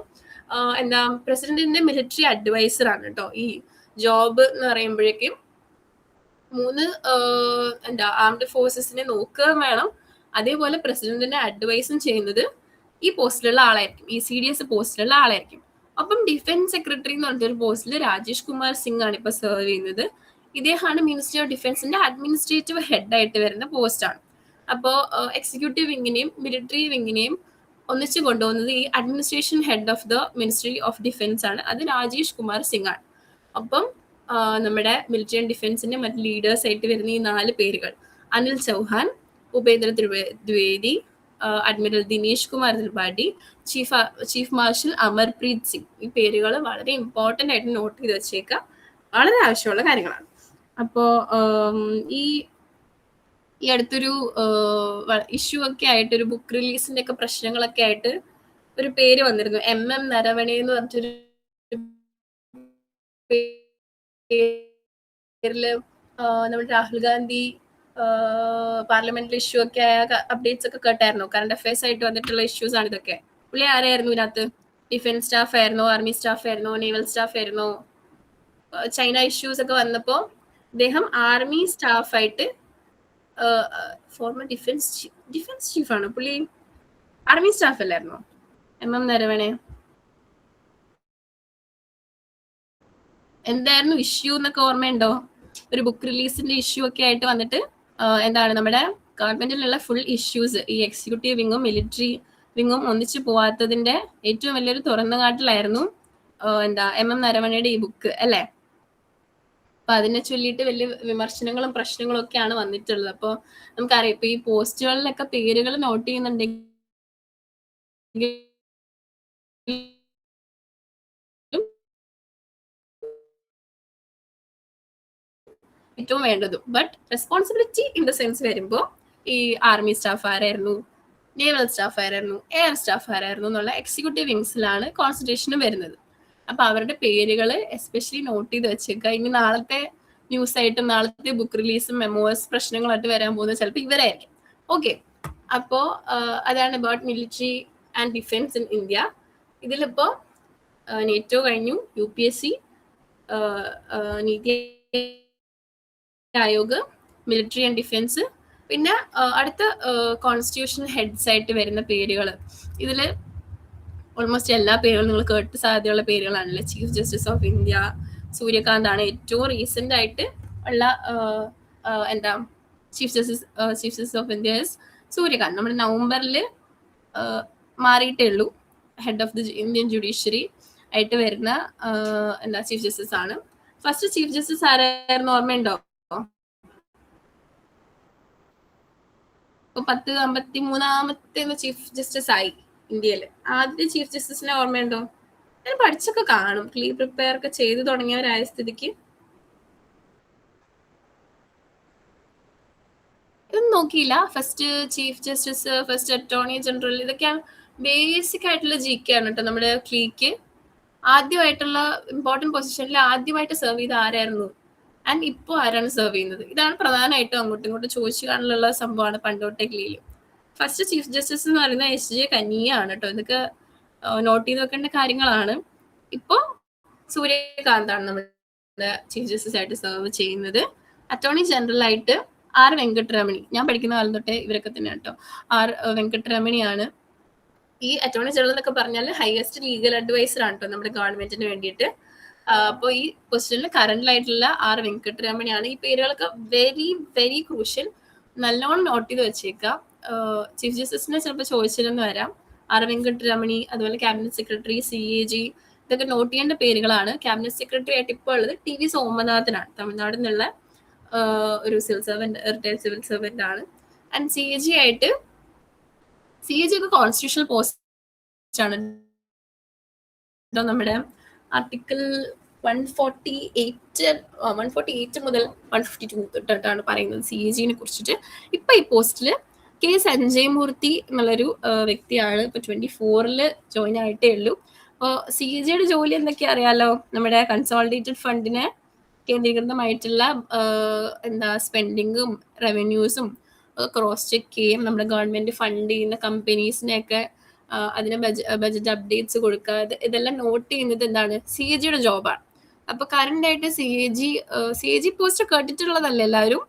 എന്താ പ്രസിഡന്റിന്റെ മിലിറ്ററി അഡ്വൈസർ ആണ് കേട്ടോ. ഈ ജോബ് എന്ന് പറയുമ്പോഴേക്കും 3 എന്താ ആംഡ് ഫോഴ്സസിനെ നോക്കുക വേണം, അതേപോലെ പ്രസിഡന്റിനെ അഡ്വൈസും ചെയ്യുന്നത് ഈ പോസ്റ്റിലുള്ള ആളായിരിക്കും, ഈ CDS പോസ്റ്റിലുള്ള ആളായിരിക്കും. അപ്പം ഡിഫൻസ് സെക്രട്ടറി എന്ന് പറഞ്ഞൊരു പോസ്റ്റിൽ രാജേഷ് കുമാർ സിംഗ് ആണ് ഇപ്പൊ സെർവ് ചെയ്യുന്നത്. ഇദ്ദേഹമാണ് മിനിസ്ട്രി ഓഫ് ഡിഫൻസിന്റെ അഡ്മിനിസ്ട്രേറ്റീവ് ഹെഡ് ആയിട്ട് വരുന്ന പോസ്റ്റാണ്. അപ്പോൾ എക്സിക്യൂട്ടീവ് വിങ്ങിനെയും മിലിറ്ററി വിങ്ങിനെയും ഒന്നിച്ച് കൊണ്ടുപോകുന്നത് ഈ administration head of the ministry of defence ആണ്, അത് രാജേഷ് കുമാർ സിംഗ് ആണ്. അപ്പം നമ്മുടെ മിലിറ്ററി ആൻഡ് ഡിഫൻസിന്റെ മറ്റ് ലീഡേഴ്സ് ആയിട്ട് വരുന്ന ഈ 4 പേരുകൾ, Anil Chauhan, Upendra Dwivedi, admiral Dinesh Kumar Tripathi, chief marshal Amarpreet Singh. ഈ പേരുകൾ വളരെ ഇമ്പോർട്ടൻ്റ് ആയിട്ട് നോട്ട് ചെയ്ത് വെച്ചേക്കാം, വളരെ ആവശ്യമുള്ള കാര്യങ്ങളാണ്. അപ്പോൾ ഈ അടുത്തൊരു ഇഷ്യൂ ഒക്കെ ആയിട്ട്, ഒരു ബുക്ക് റിലീസിന്റെ ഒക്കെ പ്രശ്നങ്ങളൊക്കെ ആയിട്ട് ഒരു പേര് വന്നിരുന്നു, MM നരവണെ എന്ന് പറഞ്ഞിട്ടൊരു പേരില് നമ്മുടെ രാഹുൽ ഗാന്ധി പാർലമെന്റിൽ ഇഷ്യൂ ഒക്കെ ആയ അപ്ഡേറ്റ്സ് ഒക്കെ കേട്ടായിരുന്നു. കറണ്ട് അഫയേഴ്സ് ആയിട്ട് വന്നിട്ടുള്ള ഇഷ്യൂസ് ആണ് ഇതൊക്കെ. പുള്ളി ആരായിരുന്നു ഇതിനകത്ത്? ഡിഫൻസ് സ്റ്റാഫ് ആയിരുന്നോ, ആർമി സ്റ്റാഫ് ആയിരുന്നോ, നേവൽ സ്റ്റാഫ് ആയിരുന്നോ? ചൈന ഇഷ്യൂസ് ഒക്കെ വന്നപ്പോ അദ്ദേഹം ആർമി സ്റ്റാഫായിട്ട്, ഫോർമർ ഡിഫൻസ് ചീഫ് ആണ് പുള്ളി, ആർമി സ്റ്റാഫ് അല്ലായിരുന്നോ MM നരവണെ? എന്തായിരുന്നു ഇഷ്യൂ എന്നൊക്കെ ഓർമ്മയുണ്ടോ? ഒരു ബുക്ക് റിലീസിന്റെ ഇഷ്യൂ ഒക്കെ ആയിട്ട് വന്നിട്ട് എന്താണ് നമ്മുടെ ഗവൺമെന്റിലുള്ള ഫുൾ ഇഷ്യൂസ്, ഈ എക്സിക്യൂട്ടീവ് വിങ്ങും മിലിറ്ററി വിങ്ങും ഒന്നിച്ചു പോവാത്തതിന്റെ ഏറ്റവും വലിയൊരു തുറന്നുകാട്ടലായിരുന്നു എന്താ MM നരവണയുടെ ഈ ബുക്ക് അല്ലേ? അപ്പൊ അതിനെ ചൊല്ലിയിട്ട് വലിയ വിമർശനങ്ങളും പ്രശ്നങ്ങളും ഒക്കെയാണ് വന്നിട്ടുള്ളത്. അപ്പോൾ നമുക്കറിയാം, ഇപ്പൊ ഈ പോസ്റ്റുകളിലൊക്കെ പേരുകൾ നോട്ട് ചെയ്യുന്നുണ്ടെങ്കിൽ ഏറ്റവും വേണ്ടതും, but responsibility in the sense വരുമ്പോൾ ഈ ആർമി സ്റ്റാഫ് ആരായിരുന്നു, നേവൽ സ്റ്റാഫ് ആരായിരുന്നു, എയർ സ്റ്റാഫ് ആരായിരുന്നു എന്നുള്ള എക്സിക്യൂട്ടീവ് വിങ്സിലാണ് കോൺസെൻട്രേഷനും വരുന്നത്. അപ്പൊ അവരുടെ പേരുകൾ എസ്പെഷ്യലി നോട്ട് ചെയ്ത് വെച്ചേക്കുക. ഇനി നാളത്തെ ന്യൂസ് ആയിട്ടും നാളത്തെ ബുക്ക് റിലീസും മെമ്മോസ് പ്രശ്നങ്ങളായിട്ട് വരാൻ പോകുന്നത് ചിലപ്പോൾ ഇവരായിരിക്കും. ഓക്കെ, അപ്പോ അതാണ് about military and defence in India. ഇതിലിപ്പോ നേറ്റോ കഴിഞ്ഞു, UPSC, NITI Aayog, military and defence, പിന്നെ അടുത്ത കോൺസ്റ്റിറ്റ്യൂഷണൽ ഹെഡ്സ് ആയിട്ട് വരുന്ന പേരുകൾ. ഇതിൽ ഓൾമോസ്റ്റ് എല്ലാ പേരുകളും നിങ്ങൾ കേട്ട് സാധ്യതയുള്ള പേരുകളാണല്ലേ. Chief justice of India Suryakant ആണ് ഏറ്റവും റീസെന്റ് ആയിട്ട് ഉള്ള എന്താ chief justice of India Suryakant. നമ്മുടെ നവംബറിൽ മാറിയിട്ടേ ഉള്ളൂ. Head of the Indian judiciary ആയിട്ട് വരുന്ന എന്താ ചീഫ് ജസ്റ്റിസ് ആണ്. ഫസ്റ്റ് ചീഫ് ജസ്റ്റിസ് ആരായിരുന്നു ഓർമ്മയുണ്ടോ? 1053-ാമത്തെ ചീഫ് ജസ്റ്റിസ് ആയി ഇന്ത്യയിൽ. ആദ്യത്തെ ചീഫ് ജസ്റ്റിസിനെ ഓർമ്മയുണ്ടോ? ഞാൻ പഠിച്ചൊക്കെ കാണും, പ്രിപ്പയർ ഒക്കെ ചെയ്തു തുടങ്ങിയവരായ സ്ഥിതിക്ക് ഇതൊന്നും നോക്കിയില്ല. First chief justice, first attorney general, ഇതൊക്കെയാണ് ബേസിക് ആയിട്ടുള്ള GK ആണ് കേട്ടോ. നമ്മുടെ ക്ലീക്ക് ആദ്യമായിട്ടുള്ള ഇമ്പോർട്ടൻറ്റ് പൊസിഷനിൽ ആദ്യമായിട്ട് സെർവ് ചെയ്ത ആരായിരുന്നു, ആൻഡ് ഇപ്പോൾ ആരാണ് സെർവ് ചെയ്യുന്നത്, ഇതാണ് പ്രധാനമായിട്ടും അങ്ങോട്ടും ഇങ്ങോട്ടും ചോദിച്ചു കാണാനുള്ള സംഭവമാണ് പണ്ടോട്ടെ ക്ലീയിൽ. ഫസ്റ്റ് ചീഫ് ജസ്റ്റിസ് എന്ന് പറയുന്നത് SJ കനിയ ആണ് കേട്ടോ. ഇതൊക്കെ നോട്ട് ചെയ്ത് വെക്കേണ്ട കാര്യങ്ങളാണ്. ഇപ്പോൾ സൂര്യകാന്താണ് നമ്മുടെ ചീഫ് ജസ്റ്റിസ് ആയിട്ട് സെർവ് ചെയ്യുന്നത്. അറ്റോർണി ജനറൽ ആയിട്ട് R വെങ്കട്ടരമണി, ഞാൻ പഠിക്കുന്ന കാലം തൊട്ടേ ഇവരൊക്കെ തന്നെ കേട്ടോ. R വെങ്കട്ടരമണിയാണ്. ഈ അറ്റോർണി ജനറൽ എന്നൊക്കെ പറഞ്ഞാൽ ഹയസ്റ്റ് ലീഗൽ അഡ്വൈസർ ആണ് കേട്ടോ നമ്മുടെ ഗവൺമെന്റിന് വേണ്ടിയിട്ട്. അപ്പോൾ ഈ പൊസിഷനിൽ കറന്റിലായിട്ടുള്ള R വെങ്കട്ടരമണിയാണ്. ഈ പേരുകളൊക്കെ വെരി വെരി ക്രൂഷ്യൽ, നല്ലോണം നോട്ട് ചെയ്ത് വെച്ചേക്കാം. ചീഫ് ജസ്റ്റിസിനെ ചിലപ്പോൾ ചോദിച്ചില്ലെന്ന് വരാം. R വെങ്കട്ടരമണി, അതുപോലെ ക്യാബിനറ്റ് സെക്രട്ടറി, CAG, ഇതൊക്കെ നോട്ട് ചെയ്യേണ്ട പേരുകളാണ്. ക്യാബിനറ്റ് സെക്രട്ടറി ആയിട്ട് ഇപ്പോൾ ഉള്ളത് TV സോമനാഥനാണ്, തമിഴ്നാട് നിന്നുള്ള ഒരു civil servant, retired civil servant ആണ്. ആൻഡ് സി എ ജി ആയിട്ട് ഒക്കെ കോൺസ്റ്റിറ്റ്യൂഷണൽ പോസ്റ്റ് ആണ്. നമ്മുടെ ആർട്ടിക്കിൾ 148 മുതൽ 152 തൊട്ടാണ് പറയുന്നത് സി എ ജിനെ കുറിച്ചിട്ട്. ഇപ്പൊ ഈ പോസ്റ്റില് കെ സഞ്ജയ് മൂർത്തി എന്നുള്ളൊരു വ്യക്തിയാണ് ഇപ്പൊ 24 ജോയിൻ ആയിട്ടേ ഉള്ളൂ. അപ്പോൾ സി എ ജിയുടെ ജോലി എന്തൊക്കെയാ അറിയാലോ, നമ്മുടെ കൺസോളിഡേറ്റഡ് ഫണ്ടിനെ കേന്ദ്രീകൃതമായിട്ടുള്ള എന്താ സ്പെൻഡിങ്ങും റവന്യൂസും ക്രോസ് ചെക്ക് ചെയ്യും, നമ്മുടെ ഗവൺമെന്റ് ഫണ്ട് ചെയ്യുന്ന കമ്പനീസിനെയൊക്കെ അതിന് ബജറ്റ് അപ്ഡേറ്റ്സ് കൊടുക്കുക, ഇതെല്ലാം നോട്ട് ചെയ്യുന്നത് എന്താണ് സി എ ജിയുടെ ജോബാണ്. അപ്പൊ കറന്റ് ആയിട്ട് സി എ ജി പോസ്റ്റ് കേട്ടിട്ടുള്ളതല്ലേ എല്ലാവരും?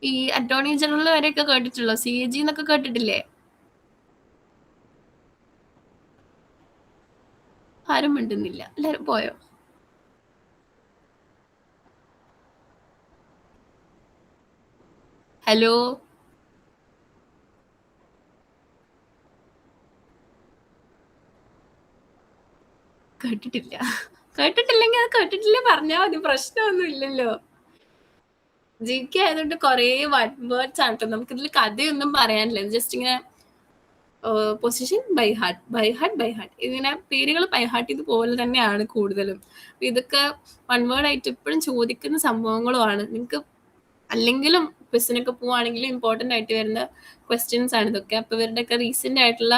ഈ അറ്റോർണി ജനറൽ വരെയൊക്കെ കേട്ടിട്ടുള്ളൂ, സി എ ജി എന്നൊക്കെ കേട്ടിട്ടില്ലേ? ആരും മിണ്ടുന്നില്ല, എല്ലാരും പോയോ? ഹലോ, കേട്ടിട്ടില്ല. കേട്ടിട്ടില്ലെങ്കിൽ അത് കേട്ടിട്ടില്ല പറഞ്ഞാൽ മതി, പ്രശ്നമൊന്നും ഇല്ലല്ലോ. ജി കെ ആയതുകൊണ്ട് കുറെ വൺ വേർഡ്സ് ആണ് കേട്ടോ, നമുക്ക് ഇതിൽ കഥയൊന്നും പറയാനില്ല. ജസ്റ്റ് ഇങ്ങനെ പൊസിഷൻ ബൈ ഹാർട്ട് ഇങ്ങനെ പേരുകൾ ബൈ ഹാർട്ട് ഇതുപോലെ തന്നെയാണ് കൂടുതലും. ഇതൊക്കെ വൺ വേർഡ് ആയിട്ട് എപ്പോഴും ചോദിക്കുന്ന സംഭവങ്ങളുമാണ്. നിങ്ങൾക്ക് അല്ലെങ്കിലും ക്വസ്റ്റിനൊക്കെ പോവുകയാണെങ്കിലും ഇമ്പോർട്ടൻ്റ് ആയിട്ട് വരുന്ന ക്വസ്റ്റ്യൻസ് ആണ് ഇതൊക്കെ. അപ്പോൾ ഇവരുടെയൊക്കെ റീസെൻ്റ് ആയിട്ടുള്ള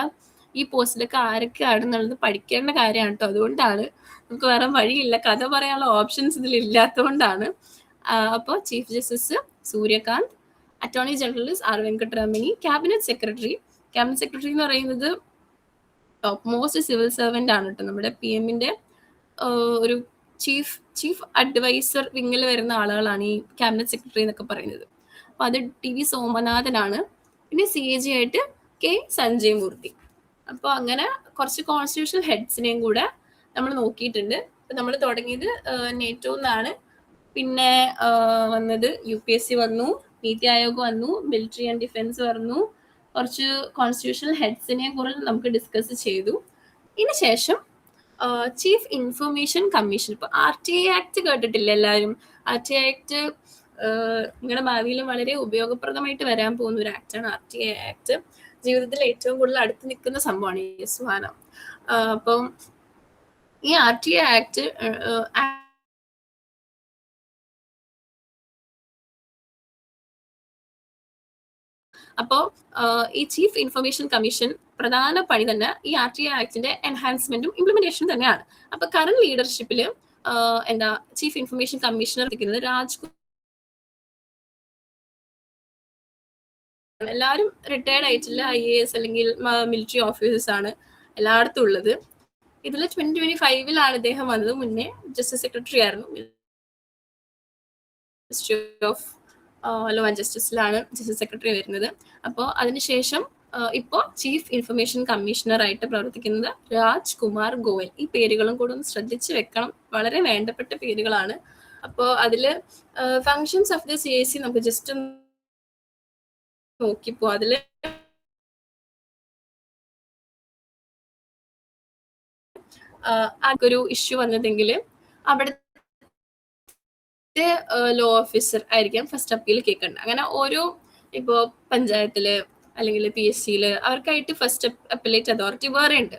ഈ പോസ്റ്റിലൊക്കെ ആരൊക്കെയാണെന്നുള്ളത് പഠിക്കേണ്ട കാര്യമാണ് കേട്ടോ. അതുകൊണ്ടാണ്, നമുക്ക് വേറെ വഴിയില്ല, കഥ പറയാനുള്ള ഓപ്ഷൻസ് ഇതിൽ ഇല്ലാത്തതുകൊണ്ടാണ്. അപ്പോൾ chief justice Suryakant, attorney general R Venkataramani, cabinet secretary എന്ന് പറയുന്നത് ടോപ്പ് മോസ്റ്റ് സിവിൽ സർവന്റ് ആണ് കേട്ടോ. നമ്മുടെ പി എമ്മിന്റെ ഒരു ചീഫ് അഡ്വൈസർ വിങ്ങിൽ വരുന്ന ആളുകളാണ് ഈ ക്യാബിനറ്റ് സെക്രട്ടറി എന്നൊക്കെ പറയുന്നത്. അപ്പൊ അത് ടി വി സോമനാഥനാണ്. പിന്നെ സി എ ജി ആയിട്ട് കെ സഞ്ജയ് മൂർത്തി. അപ്പോൾ അങ്ങനെ കുറച്ച് കോൺസ്റ്റിറ്റ്യൂഷണൽ ഹെഡ്സിനെയും കൂടെ നമ്മൾ നോക്കിയിട്ടുണ്ട്. നമ്മൾ തുടങ്ങിയത് നേറ്റോ എന്നാണ്, പിന്നെ വന്നത് UPSC വന്നു, നീതി ആയോഗ് വന്നു, മിലിറ്ററി ആൻഡ് ഡിഫൻസ് വന്നു, കുറച്ച് കോൺസ്റ്റിറ്റ്യൂഷണൽ ഹെഡ്സിനെ കുറിച്ച് നമുക്ക് ഡിസ്കസ് ചെയ്തു. ഇതിന് ശേഷം ചീഫ് ഇൻഫർമേഷൻ കമ്മീഷൻ, ഇപ്പൊ RTI ആക്ട് കേട്ടിട്ടില്ല എല്ലാവരും? RTI ആക്ട് നിങ്ങളുടെ ഭാവിയിൽ വളരെ ഉപയോഗപ്രദമായിട്ട് വരാൻ പോകുന്ന ഒരു ആക്ടാണ് RTI ആക്ട്. ജീവിതത്തിൽ ഏറ്റവും കൂടുതൽ അടുത്ത് നിൽക്കുന്ന സംഭവമാണ് ഈ സുഹാന. അപ്പം ഈ RTI ആക്ട് അപ്പോൾ ഈ ചീഫ് ഇൻഫർമേഷൻ കമ്മീഷൻ പ്രധാന പണി തന്നെ ഈ RTI ആക്ടിന്റെ എൻഹാൻസ്മെന്റും ഇംപ്ലിമെന്റേഷനും തന്നെയാണ്. അപ്പൊ കറന്റ് ലീഡർഷിപ്പിൽ എന്താ ചീഫ് ഇൻഫർമേഷൻ കമ്മീഷണർ ഇരിക്കുന്നത് എല്ലാവരും റിട്ടയർഡ് ആയിട്ടുള്ള IAS അല്ലെങ്കിൽ മിലിറ്ററി ഓഫീസേഴ്സ് ആണ് എല്ലായിടത്തും ഉള്ളത്. ഇതിൽ 2025 ഇദ്ദേഹം വന്നത്. മുന്നേ ജസ്റ്റിസ് സെക്രട്ടറി ആയിരുന്നു, മിനിസ്ട്രി ഓഫ് ലോ ആൻഡ് ജസ്റ്റിസിലാണ് ജസ്റ്റിസ് സെക്രട്ടറി വരുന്നത്. അപ്പോൾ അതിനുശേഷം ഇപ്പോൾ ചീഫ് ഇൻഫർമേഷൻ കമ്മീഷണർ ആയിട്ട് പ്രവർത്തിക്കുന്നത് രാജ്കുമാർ ഗോയൽ. ഈ പേരുകളും കൂടെ ഒന്ന് ശ്രദ്ധിച്ചു വെക്കണം, വളരെ വേണ്ടപ്പെട്ട പേരുകളാണ്. അപ്പോൾ അതില് ഫങ്ഷൻസ് ഓഫ് ദി CAC നമുക്ക് ജസ്റ്റ് നോക്കിപ്പോ. അതില് ഒരു ഇഷ്യൂ വന്നതെങ്കിൽ അവിടുത്തെ ലോ ഓഫീസർ ആയിരിക്കാം ഫസ്റ്റ് അപ്പീൽ കേൾക്കേണ്ടത്. അങ്ങനെ ഓരോ ഇപ്പോ പഞ്ചായത്തില് അല്ലെങ്കിൽ PSC അവർക്കായിട്ട് ഫസ്റ്റ് അപ്പലേറ്റ് അതോറിറ്റി വേറെ ഉണ്ട്.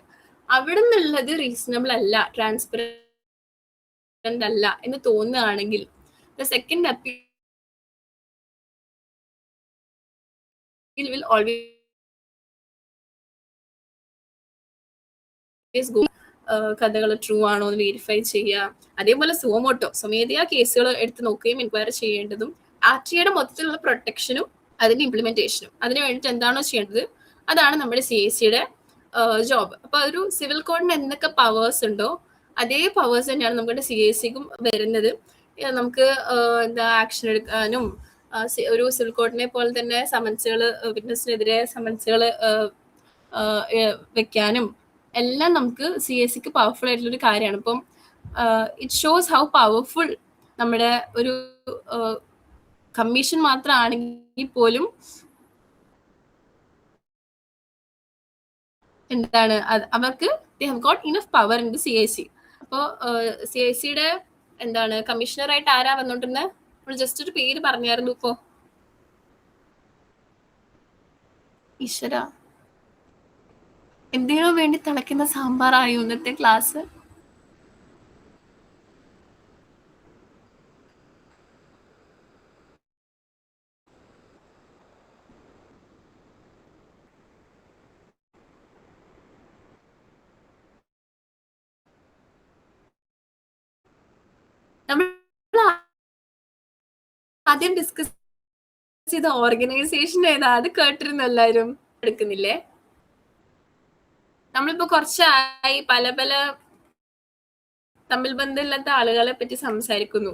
അവിടെ നിന്നുള്ളത് റീസണബിൾ അല്ല, ട്രാൻസ്പെറന്റ് അല്ല എന്ന് തോന്നുകയാണെങ്കിൽ second appeal will always go, കഥകൾ ട്രൂ ആണോ എന്ന് വെരിഫൈ ചെയ്യുക. അതേപോലെ സ്വമേധയാ കേസുകൾ എടുത്ത് നോക്കുകയും എൻക്വയറി ചെയ്യേണ്ടതും RTIയുടെ മൊത്തത്തിലുള്ള പ്രൊട്ടക്ഷനും അതിന്റെ ഇംപ്ലിമെന്റേഷനും അതിന് വേണ്ടിയിട്ട് എന്താണോ ചെയ്യേണ്ടത് അതാണ് നമ്മുടെ CACയുടെ ജോബ്. അപ്പൊ ഒരു സിവിൽ കോഡിന് എന്തൊക്കെ പവേഴ്സ് ഉണ്ടോ അതേ പവേഴ്സ് തന്നെയാണ് നമ്മുടെ CACക്കും വരുന്നത്. നമുക്ക് എന്താ ആക്ഷൻ എടുക്കാനും ഒരു സിവിൽ കോഡിനെ പോലെ തന്നെ സമൻസുകൾ, വിറ്റ്നസിനെതിരെ സമൻസുകൾ വെക്കാനും എല്ലാം നമുക്ക് CACക്ക് പവർഫുൾ ആയിട്ടുള്ള ഒരു കാര്യമാണ്. ഇപ്പം ഇറ്റ് ഷോസ് ഹൗ പവർഫുൾ നമ്മുടെ ഒരു കമ്മീഷൻ മാത്രമാണെങ്കിൽ പോലും എന്താണ് അവർക്ക് they have got enough power in the CAC. അപ്പോൾ CACയുടെ എന്താണ് കമ്മീഷണറായിട്ട് ആരാ വന്നോണ്ടിരുന്നത്? നമ്മൾ ജസ്റ്റ് ഒരു പേര് പറഞ്ഞായിരുന്നു ഇപ്പോ. ഈശ്വര, എന്തിനു വേണ്ടി തിളയ്ക്കുന്ന സാമ്പാറായോ ഇന്നത്തെ ക്ലാസ്? നമ്മൾ ആദ്യം ഡിസ്കസ് ചെയ്ത ഓർഗനൈസേഷൻ ഏതാ? അത് കേട്ടിരുന്നു എല്ലാരും. എടുക്കുന്നില്ലേ? നമ്മളിപ്പോ കുറച്ചായി പല പല തമ്മിൽ ബന്ധമില്ലാത്ത ആളുകളെ പറ്റി സംസാരിക്കുന്നു.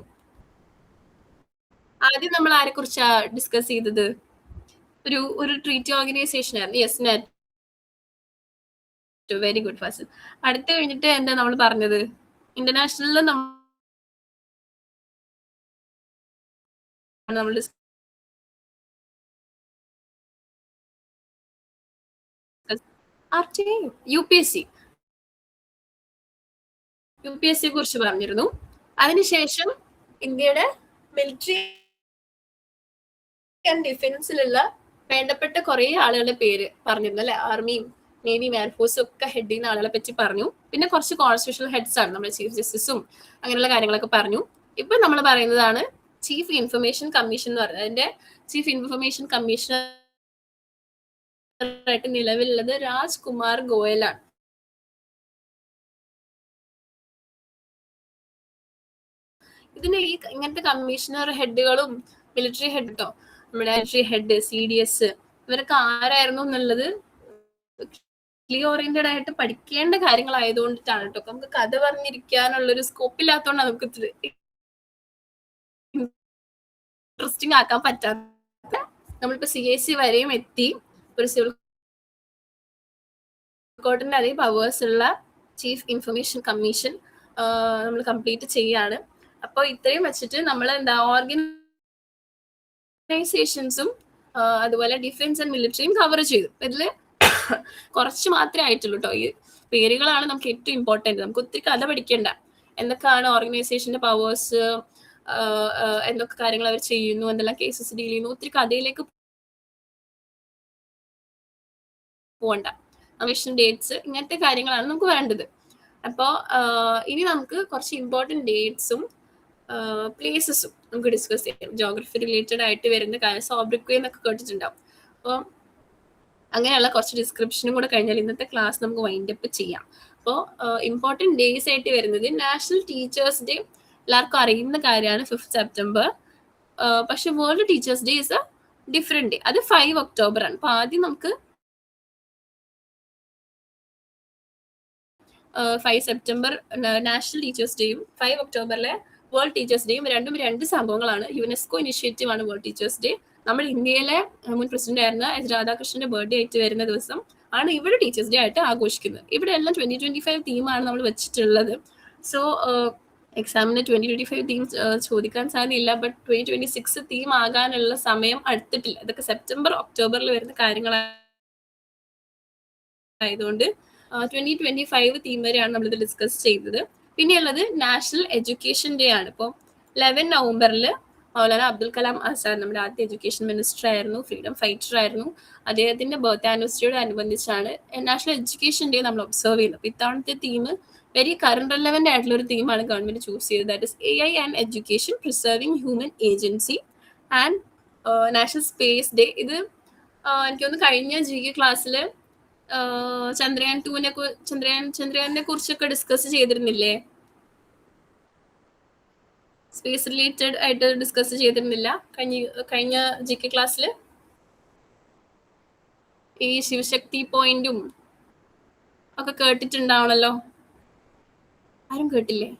ആദ്യം നമ്മൾ ആരെ കുറിച്ചാ ഡിസ്കസ് ചെയ്തത്? ഒരു ട്രീറ്റി ഓർഗനൈസേഷൻ ആയിരുന്നു. Yes, net. Very good Fazil. അടുത്ത് കഴിഞ്ഞിട്ട് എന്താ നമ്മൾ പറഞ്ഞത്? ഇന്റർനാഷണലിൽ നമ്മൾ UPSC കുറിച്ച് പറഞ്ഞിരുന്നു. അതിനുശേഷം ഇന്ത്യയുടെ മിലിറ്ററി ആൻഡ് ഡിഫൻസിലുള്ള വേണ്ടപ്പെട്ട കുറെ ആളുകളുടെ പേര് പറഞ്ഞിരുന്നു അല്ലെ? ആർമിയും നേവിയും എയർഫോഴ്സും ഒക്കെ ഹെഡ് ചെയ്യുന്ന ആളുകളെ പറ്റി പറഞ്ഞു. പിന്നെ കുറച്ച് കോൺസ്റ്റിറ്റ്യൂഷണൽ ഹെഡ്സ് ആണ്, നമ്മുടെ ചീഫ് ജസ്റ്റിസും അങ്ങനെയുള്ള കാര്യങ്ങളൊക്കെ പറഞ്ഞു. ഇപ്പൊ നമ്മൾ പറയുന്നതാണ് ചീഫ് ഇൻഫർമേഷൻ കമ്മീഷൻ എന്ന് പറയുന്നത്. അതിന്റെ ചീഫ് ഇൻഫർമേഷൻ കമ്മീഷണറായിട്ട് നിലവിലുള്ളത് രാജ്കുമാർ ഗോയലാണ്. ഇതിന് ഇങ്ങനത്തെ കമ്മീഷണർ ഹെഡുകളും മിലിറ്ററി ഹെഡ് കേട്ടോ, നമ്മുടെ മിലിറ്ററി ഹെഡ്, CDS, ഇവരൊക്കെ ആരായിരുന്നു എന്നുള്ളത് ക്ലിയർ ഓറിയന്റഡ് ആയിട്ട് പഠിക്കേണ്ട കാര്യങ്ങളായതുകൊണ്ടിട്ടാണ് കേട്ടോ. നമുക്ക് കഥ പറഞ്ഞിരിക്കാനുള്ളൊരു സ്കോപ്പ് ഇല്ലാത്തതുകൊണ്ടാണ് നമുക്ക് ഇൻട്രസ്റ്റിംഗ് ആക്കാൻ പറ്റാത്ത. നമ്മളിപ്പോ CAC വരെയും എത്തി. ഒരു സിവിൽ കോർട്ടിന്റെ അതേ പവേഴ്സ് ഉള്ള ചീഫ് ഇൻഫർമേഷൻ കമ്മീഷൻ നമ്മൾ കംപ്ലീറ്റ് ചെയ്യാണ്. അപ്പോൾ ഇത്രയും വെച്ചിട്ട് നമ്മൾ എന്താ ഓർഗനൈസേഷൻസും അതുപോലെ ഡിഫൻസ് ആൻഡ് മിലിറ്ററിയും കവർ ചെയ്തു. ഇതില് കുറച്ച് മാത്രമേ ആയിട്ടുള്ളൂ കേട്ടോ. ഈ പേരുകളാണ് നമുക്ക് ഏറ്റവും ഇമ്പോർട്ടൻറ്റ്. നമുക്ക് ഒത്തിരി കഥ പഠിക്കേണ്ട. എന്തൊക്കെയാണ് ഓർഗനൈസേഷന്റെ പവേഴ്സ്, എന്തൊക്കെ കാര്യങ്ങൾ അവർ ചെയ്യുന്നു, എന്തെല്ലാം കേസസ് ഡീൽ ചെയ്യുന്നു, ഒത്തിരി കഥയിലേക്ക് പോകണ്ട. കമ്മീഷൻ ഡേറ്റ്സ്, ഇങ്ങനത്തെ കാര്യങ്ങളാണ് നമുക്ക് വേണ്ടത്. അപ്പോൾ ഇനി നമുക്ക് കുറച്ച് ഇമ്പോർട്ടൻറ്റ് ഡേറ്റ്സും പ്ലേസസും നമുക്ക് ഡിസ്കസ് ചെയ്യാം. ജോഗ്രഫി റിലേറ്റഡ് ആയിട്ട് വരുന്ന കാര്യം സോബ്രിക്വേ എന്നൊക്കെ കേട്ടിട്ടുണ്ടാവും. അപ്പോൾ അങ്ങനെയുള്ള കുറച്ച് ഡിസ്ക്രിപ്ഷനും കൂടെ കഴിഞ്ഞാൽ ഇന്നത്തെ ക്ലാസ് നമുക്ക് വൈൻഡപ്പ് ചെയ്യാം. അപ്പോൾ ഇമ്പോർട്ടൻറ്റ് ഡേയ്സ് ആയിട്ട് വരുന്നത് നാഷണൽ ടീച്ചേഴ്സ് ഡേ, എല്ലാവർക്കും അറിയുന്ന കാര്യമാണ്, 5th സെപ്റ്റംബർ. പക്ഷെ world teachers day is a different day. അത് 5 ഒക്ടോബർ ആണ്. അപ്പോൾ ആദ്യം നമുക്ക് 5 സെപ്റ്റംബർ നാഷണൽ ടീച്ചേഴ്സ് ഡേയും 5 ഒക്ടോബറിലെ വേൾഡ് ടീച്ചേഴ്സ് ഡേയും രണ്ടും രണ്ട് സംഭവങ്ങളാണ്. യുനെസ്കോ ഇനിഷ്യേറ്റീവ് ആണ് വേൾഡ് ടീച്ചേഴ്സ് ഡേ. നമ്മുടെ ഇന്ത്യയിലെ മുൻ പ്രസിഡന്റ് ആയിരുന്ന എസ് രാധാകൃഷ്ണന്റെ ബർത്ത്ഡേ ആയിട്ട് വരുന്ന ദിവസം ആണ് ഇവിടെ ടീച്ചേഴ്സ് ഡേ ആയിട്ട് ആഘോഷിക്കുന്നത്. ഇവിടെ എല്ലാം 2025 തീമാണ് നമ്മൾ വെച്ചിട്ടുള്ളത്. സോ എക്സാമിന് 2025 തീം ചോദിക്കാൻ സാധ്യതയില്ല. ബട്ട് 2026 തീം ആകാനുള്ള സമയം അടുത്തിട്ടില്ല. ഇതൊക്കെ സെപ്റ്റംബർ ഒക്ടോബറിൽ വരുന്ന കാര്യങ്ങളായതുകൊണ്ട് 2025 തീം വരെയാണ് നമ്മളിത് ഡിസ്കസ് ചെയ്തത്. പിന്നെയുള്ളത് നാഷണൽ എഡ്യൂക്കേഷൻ ഡേ ആണ്. ഇപ്പോൾ 11 നവംബറിൽ മൗലാന അബ്ദുൽ കലാം ആസാദ് നമ്മുടെ ആദ്യ എഡ്യൂക്കേഷൻ മിനിസ്റ്റർ ആയിരുന്നു, ഫ്രീഡം ഫൈറ്റർ ആയിരുന്നു. അദ്ദേഹത്തിന്റെ ബർത്ത് ആനിവേഴ്സറിയോട് അനുബന്ധിച്ചാണ് നാഷണൽ എഡ്യൂക്കേഷൻ ഡേ നമ്മൾ ഒബ്സർവ് ചെയ്യുന്നത്. അപ്പോൾ ഇത്തവണത്തെ തീം വെരി കറണ്ട് റെലവെന്റ് ആയിട്ടുള്ള ഒരു തീമാണ് ഗവൺമെന്റ് ചൂസ് ചെയ്തത്. That is AI and education preserving human agency and national space day. ഇത് എനിക്കൊന്ന് കഴിഞ്ഞ GK ക്ലാസ്സിൽ ചന്ദ്രയാനെ കുറിച്ചൊക്കെ ഡിസ്കസ് ചെയ്തിരുന്നില്ലേ? സ്പേസ് റിലേറ്റഡ് ആയിട്ട് ഡിസ്കസ് ചെയ്തിരുന്നില്ല കഴിഞ്ഞ GK ക്ലാസ്സിൽ? ഈ ശിവശക്തി പോയിന്റും ഒക്കെ കേട്ടിട്ടുണ്ടാവണല്ലോ. ആരും കേട്ടില്ലേ?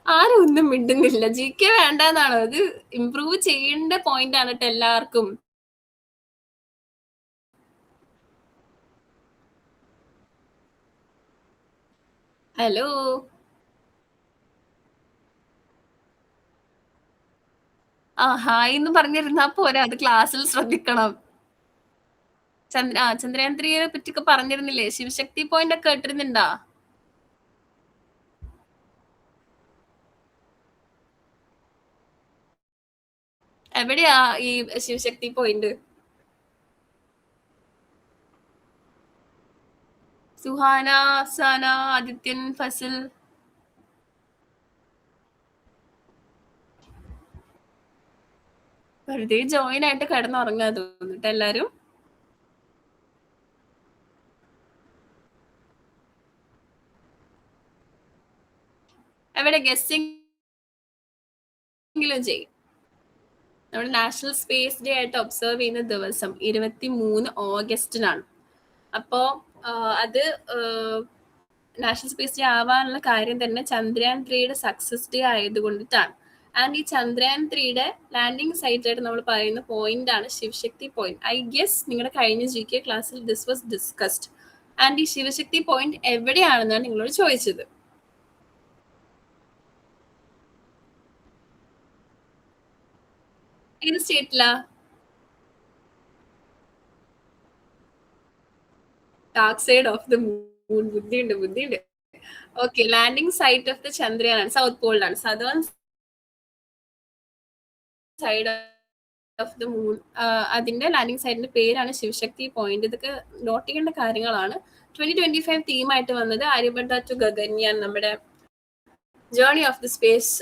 ആരും ഒന്നും മിണ്ടുന്നില്ല. GK വേണ്ടെന്നാണോ? ഇത് ഇംപ്രൂവ് ചെയ്യേണ്ട പോയിന്റ് ആണ് കേട്ടോ എല്ലാവർക്കും. ഹലോ, ഹായ് എന്ന് പറഞ്ഞിരുന്നാ പോരാ, അത് ക്ലാസ്സിൽ ശ്രദ്ധിക്കണം. ചന്ദ്രയാൻ 3യെ പറ്റിയൊക്കെ പറഞ്ഞിരുന്നില്ലേ? ശിവശക്തി പോയിന്റ് ഒക്കെ കേട്ടിരുന്നുണ്ടാ? എവിടെയാ ഈ ശിവശക്തി പോയിന്റ്? സുഹാന, അഫ്സാന, ആദിത്യൻ, ഫസിൽ. വെറുതെ ജോയിൻ ആയിട്ട് കിടന്നുറങ്ങാ തോന്നിട്ട് എല്ലാരും. എവിടെ ഗസ്റ്റിംഗിലും ചെയ്യും. നമ്മുടെ നാഷണൽ സ്പേസ് ഡേ ആയിട്ട് ഒബ്സർവ് ചെയ്യുന്ന ദിവസം 23 ഓഗസ്റ്റിനാണ്. അപ്പോ അത് നാഷണൽ സ്പേസ് ഡേ ആവാനുള്ള കാര്യം തന്നെ ചന്ദ്രയാൻ 3യുടെ സക്സസ് ഡേ ആയതുകൊണ്ടിട്ടാണ്. ആൻഡ് ഈ ചന്ദ്രയാൻ 3യുടെ ലാൻഡിംഗ് സൈറ്റ് ആയിട്ട് നമ്മൾ പറയുന്ന പോയിന്റ് ആണ് ശിവശക്തി പോയിന്റ്. ഐ ഗെസ് നിങ്ങളുടെ കഴിഞ്ഞ GK ക്ലാസ്സിൽ ദിസ് വാസ് ഡിസ്കസ്ഡ്. ആൻഡ് ഈ ശിവശക്തി പോയിന്റ് എവിടെയാണെന്നാണ് നിങ്ങളോട് ചോദിച്ചത്. ഏത് സ്റ്റേറ്റിലാ? Dark side of the moon. ബുദ്ധിയുണ്ട്. Okay, landing site of the Chandrayaan ആണ്, സൗത്ത് പോളിലാണ്. Southern side of the moon, അതിന്റെ ലാൻഡിംഗ് സൈറ്റിന്റെ പേരാണ് ശിവശക്തി പോയിന്റ്. ഇതൊക്കെ നോട്ട് ചെയ്യേണ്ട കാര്യങ്ങളാണ്. 2025 തീമായിട്ട് വന്നത് ആര്യഭട്ട ടു ഗഗൻയാൻ, നമ്മുടെ journey of the space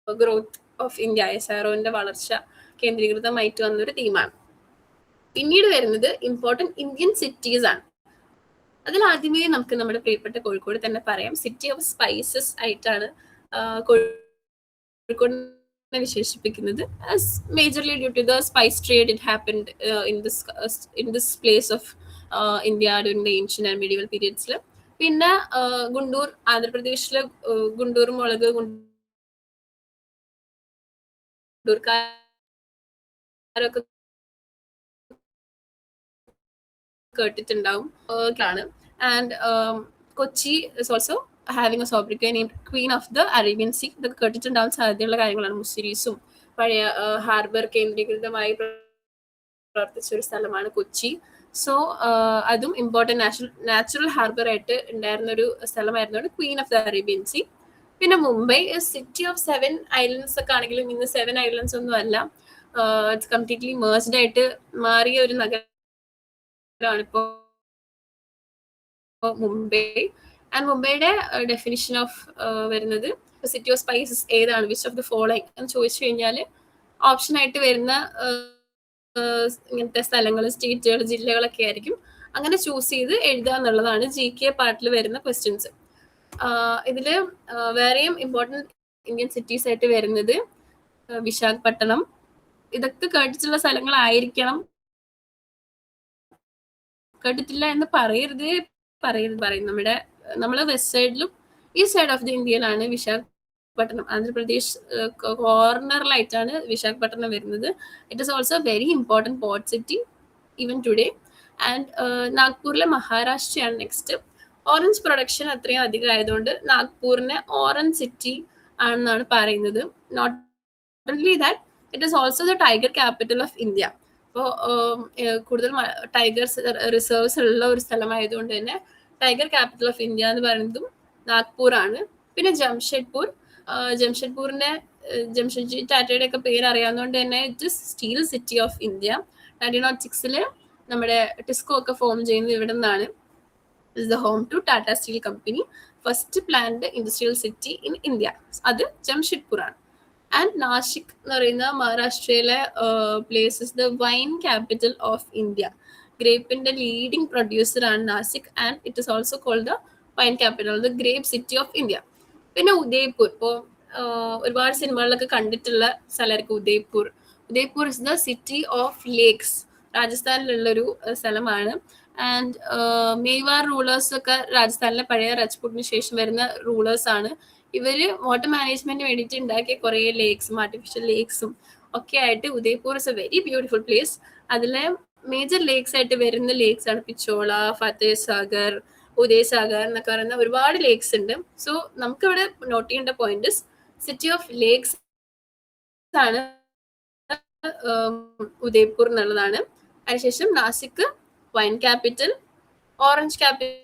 growth of India, SROന്റെ വളർച്ച കേന്ദ്രീകൃതമായിട്ട് വന്നൊരു തീമാണ്. പിന്നീട് വരുന്നത് ഇമ്പോർട്ടൻറ്റ് ഇന്ത്യൻ സിറ്റീസ് ആണ്. അതിൽ ആദ്യമേ നമുക്ക് നമ്മുടെ പ്രിയപ്പെട്ട കോഴിക്കോട് തന്നെ പറയാം. സിറ്റി ഓഫ് സ്പൈസസ് ആയിട്ടാണ് കോഴിക്കോട് വിശേഷിപ്പിക്കുന്നത്. Majorly due to the spice trade it happened in this place of India during the ancient and medieval പീരിയഡ്സിൽ. പിന്നെ ഗുണ്ടൂർ, ആന്ധ്രാപ്രദേശിലെ ഗുണ്ടൂർ മുളക്, ഗുണ്ടൂർക്കാരൊക്കെ കേട്ടിട്ടുണ്ടാവും. And Kochi is also having a sobriquet named queen of the Arabian sea. ഇതൊക്കെ കേട്ടിട്ടുണ്ടാവാൻ സാധ്യതയുള്ള കാര്യങ്ങളാണ്. മുസിരീസും പഴയ ഹാർബർ കേന്ദ്രീകൃതമായി പ്രവർത്തിച്ച ഒരു സ്ഥലമാണ് കൊച്ചി. സോ അതും ഇമ്പോർട്ടൻറ്റ് നാച്ചുറൽ ഹാർബർ ആയിട്ട് ഉണ്ടായിരുന്ന ഒരു സ്ഥലമായിരുന്നു queen of the Arabian sea. പിന്നെ മുംബൈ സിറ്റി ഓഫ് 7 ഐലൻഡ്സ് ഒക്കെ ആണെങ്കിലും ഇന്ന് 7 ഐലൻഡ്സ് ഒന്നും അല്ല. ഇറ്റ്സ് കംപ്ലീറ്റ്ലി മേർജ്ഡ് ആയിട്ട് മാറിയ ഒരു നഗരമാണ് ഇപ്പോൾ മുംബൈ. ആൻഡ് മുംബൈയുടെ ഡെഫിനിഷൻ ഓഫ് വരുന്നത് സിറ്റി ഓഫ് സ്പൈസസ് ഏതാണ്, വിച്ച് ഓഫ് ദ ഫോളോയിങ് എന്ന് ചോദിച്ചു കഴിഞ്ഞാൽ ഓപ്ഷൻ ആയിട്ട് വരുന്ന ഇങ്ങനത്തെ സ്ഥലങ്ങൾ, സ്റ്റേറ്റുകൾ, ജില്ലകളൊക്കെ ആയിരിക്കും. അങ്ങനെ ചൂസ് ചെയ്ത് എഴുതുക എന്നുള്ളതാണ് GK പാർട്ടിൽ വരുന്ന ക്വസ്റ്റ്യൻസ്. ഇതില് വേറെയും ഇമ്പോർട്ടൻറ്റ് ഇന്ത്യൻ സിറ്റീസ് ആയിട്ട് വരുന്നത് വിശാഖപട്ടണം. ഇതൊക്കെ കേട്ടിട്ടുള്ള സ്ഥലങ്ങളായിരിക്കണം. കേട്ടിട്ടില്ല എന്ന് പറയരുത്. നമ്മുടെ വെസ്റ്റ് സൈഡിലും ഈസ്റ്റ് സൈഡ് ഓഫ് ദി ഇന്ത്യയിലാണ് വിശാഖപട്ടണം. ആന്ധ്രാപ്രദേശ് കോർണറിലായിട്ടാണ് വിശാഖപട്ടണം വരുന്നത്. It is also very important port city even today. And നാഗ്പൂരിലെ മഹാരാഷ്ട്രയാണ് നെക്സ്റ്റ്. ഓറഞ്ച് പ്രൊഡക്ഷൻ അത്രയും അധികം ആയതുകൊണ്ട് നാഗ്പൂരിനെ ഓറഞ്ച് സിറ്റി ആണെന്നാണ് പറയുന്നത്. Not only that, it is also the tiger capital of India. അപ്പോൾ കൂടുതൽ ടൈഗേഴ്സ് റിസർവ്സ് ഉള്ള ഒരു സ്ഥലമായതുകൊണ്ട് തന്നെ ടൈഗർ ക്യാപിറ്റൽ ഓഫ് ഇന്ത്യ എന്ന് പറയുന്നതും നാഗ്പൂർ ആണ്. പിന്നെ ജംഷഡ്പൂരിന്റെ ജംഷഡ്ജി ടാറ്റയുടെ ഒക്കെ പേര് അറിയാവുന്നതുകൊണ്ട് തന്നെ it is steel city of India. 1906 നമ്മുടെ ടിസ്കോ ഒക്കെ ഫോം ചെയ്യുന്നത് ഇവിടെ നിന്നാണ്. Is the home to Tata steel company, first plant industrial city in India. അത് ജംഷഡ്പൂർ ആണ്. ആൻഡ് നാഷിക് എന്ന് പറയുന്ന മഹാരാഷ്ട്രയിലെ place is the wine capital of India. ഗ്രേപ്പിന്റെ ലീഡിംഗ് പ്രൊഡ്യൂസർ ആണ് Nasik. And it is also called the wine capital, the grape city of India. പിന്നെ ഉദയ്പൂർ, ഇപ്പോൾ ഒരുപാട് സിനിമകളിലൊക്കെ കണ്ടിട്ടുള്ള സ്ഥലമായിരിക്കും Udaipur. Udaipur is the city of lakes. രാജസ്ഥാനിലുള്ളൊരു സ്ഥലമാണ്. ആൻഡ് മേവാർ റൂളേഴ്സ് ഒക്കെ രാജസ്ഥാനിലെ പഴയ രാജ്പൂട്ടിന് ശേഷം വരുന്ന റൂളേഴ്സ് ആണ്. ഇവര് വാട്ടർ മാനേജ്മെന്റിന് വേണ്ടിയിട്ട് ഉണ്ടാക്കിയ കുറേ ലേക്സും ആർട്ടിഫിഷ്യൽ ലേക്സും ഒക്കെ ആയിട്ട് Udaipur is A very beautiful place. അതിലെ മേജർ ലേക്സ് ആയിട്ട് വരുന്ന ലേക്സ് ആണ് പിച്ചോള, ഫത്തേഹ് സാഗർ, ഉദയ് സാഗർ എന്നൊക്കെ പറയുന്ന ഒരുപാട് ലേക്സ് ഉണ്ട്. സോ നമുക്കിവിടെ നോട്ട് ചെയ്യേണ്ട പോയിന്റ് സിറ്റി ഓഫ് ലേക്സ് ആണ് ഉദയ്പൂർ എന്നുള്ളതാണ്. അതിനുശേഷം Nasik wine capital, orange capital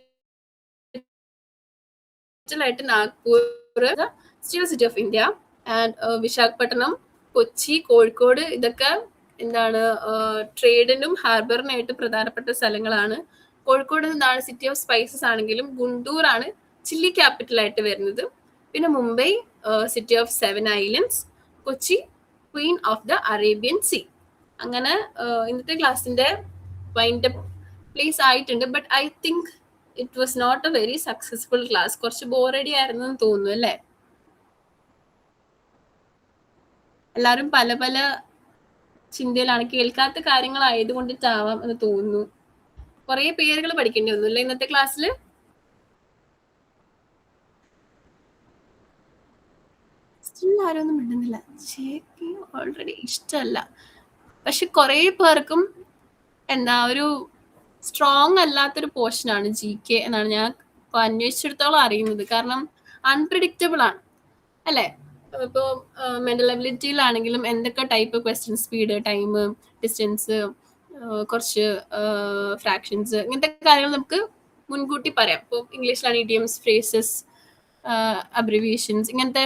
ആയിട്ട് Nagpur steel city of India, and Visakhapatnam Kochi, Kozhikode ഇതൊക്കെ എന്താണ് ട്രേഡിനും ഹാർബറിനായിട്ട് പ്രധാനപ്പെട്ട സ്ഥലങ്ങളാണ്. കോഴിക്കോട് നിന്നാണ് സിറ്റി ഓഫ് സ്പൈസസ് ആണെങ്കിലും ഗുണ്ടൂറാണ് ചില്ലി ക്യാപിറ്റൽ ആയിട്ട് വരുന്നത്. പിന്നെ Mumbai city of 7 islands, Kochi queen of the Arabian sea. അങ്ങനെ ഇന്നത്തെ ക്ലാസ്സിന്റെ വൈൻഡപ്പ് പ്ലേസ് ആയിട്ടുണ്ട്. But I think it was not a very successful class. കുറച്ച് ബോറടി ആയിരുന്നു എന്ന് തോന്നുന്നു അല്ലേ? എല്ലാവരും പല പല ചിന്തയിലാണ്, കേൾക്കാത്ത കാര്യങ്ങളായതുകൊണ്ടിട്ടാവാം എന്ന് തോന്നുന്നു. കുറെ പേരുകൾ പഠിക്കേണ്ടി വന്നു ഇന്നത്തെ ക്ലാസ്സിൽ. സ്റ്റിൽ ആരും ഒന്നും മിണ്ടുന്നില്ല. ഓൾറെഡി ഇഷ്ടമല്ല. പക്ഷെ കുറെ പേർക്കും എന്താ ഒരു സ്ട്രോങ് അല്ലാത്തൊരു പോർഷനാണ് GK എന്നാണ് ഞാൻ അന്വേഷിച്ചിടത്തോളം അറിയുന്നത്. കാരണം അൺപ്രിഡിക്റ്റബിൾ ആണ് അല്ലേ? ഇപ്പോൾ മെന്റൽ എബിലിറ്റിയിലാണെങ്കിലും എന്തൊക്കെ type question, speed, time, distance, കുറച്ച് ഫ്രാക്ഷൻസ്, ഇങ്ങനത്തെ കാര്യങ്ങൾ നമുക്ക് മുൻകൂട്ടി പറയാം. ഇപ്പോൾ ഇംഗ്ലീഷിലാണ് ഇഡിയംസ്, ഫ്രേസസ്, അബ്രിവിയേഷൻസ്, ഇങ്ങനത്തെ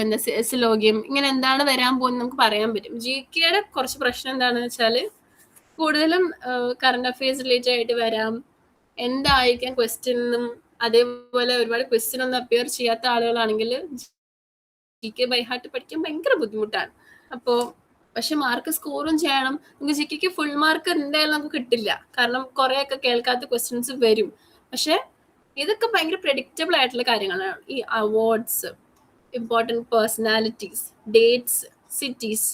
എന്താ സിലോഗ്യം, ഇങ്ങനെ എന്താണ് വരാൻ പോകുന്നത് നമുക്ക് പറയാൻ പറ്റും. GKയുടെ കുറച്ച് പ്രശ്നം എന്താണെന്ന് വെച്ചാൽ കൂടുതലും കറണ്ട് അഫയേഴ്സ് റിലേറ്റഡ് ആയിട്ട് വരാം. എന്തായിരിക്കാം ക്വസ്റ്റ്യൻ എന്നും അതേപോലെ ഒരുപാട് ക്വസ്റ്റ്യൻ ഒന്നും അപ്പിയർ ചെയ്യാത്ത ആളുകളാണെങ്കിൽ GK ബൈ ഹാർട്ട് പഠിക്കാൻ ഭയങ്കര ബുദ്ധിമുട്ടാണ്. അപ്പോൾ പക്ഷെ മാർക്ക് സ്കോറും ചെയ്യണം. നമുക്ക് GKക്ക് ഫുൾ മാർക്ക് എന്തായാലും നമുക്ക് കിട്ടില്ല, കാരണം കുറേയൊക്കെ കേൾക്കാത്ത ക്വസ്റ്റ്യൻസ് വരും. പക്ഷെ ഇതൊക്കെ ഭയങ്കര പ്രഡിക്റ്റബിൾ ആയിട്ടുള്ള കാര്യങ്ങളാണ്. ഈ awards, important personalities, dates, cities,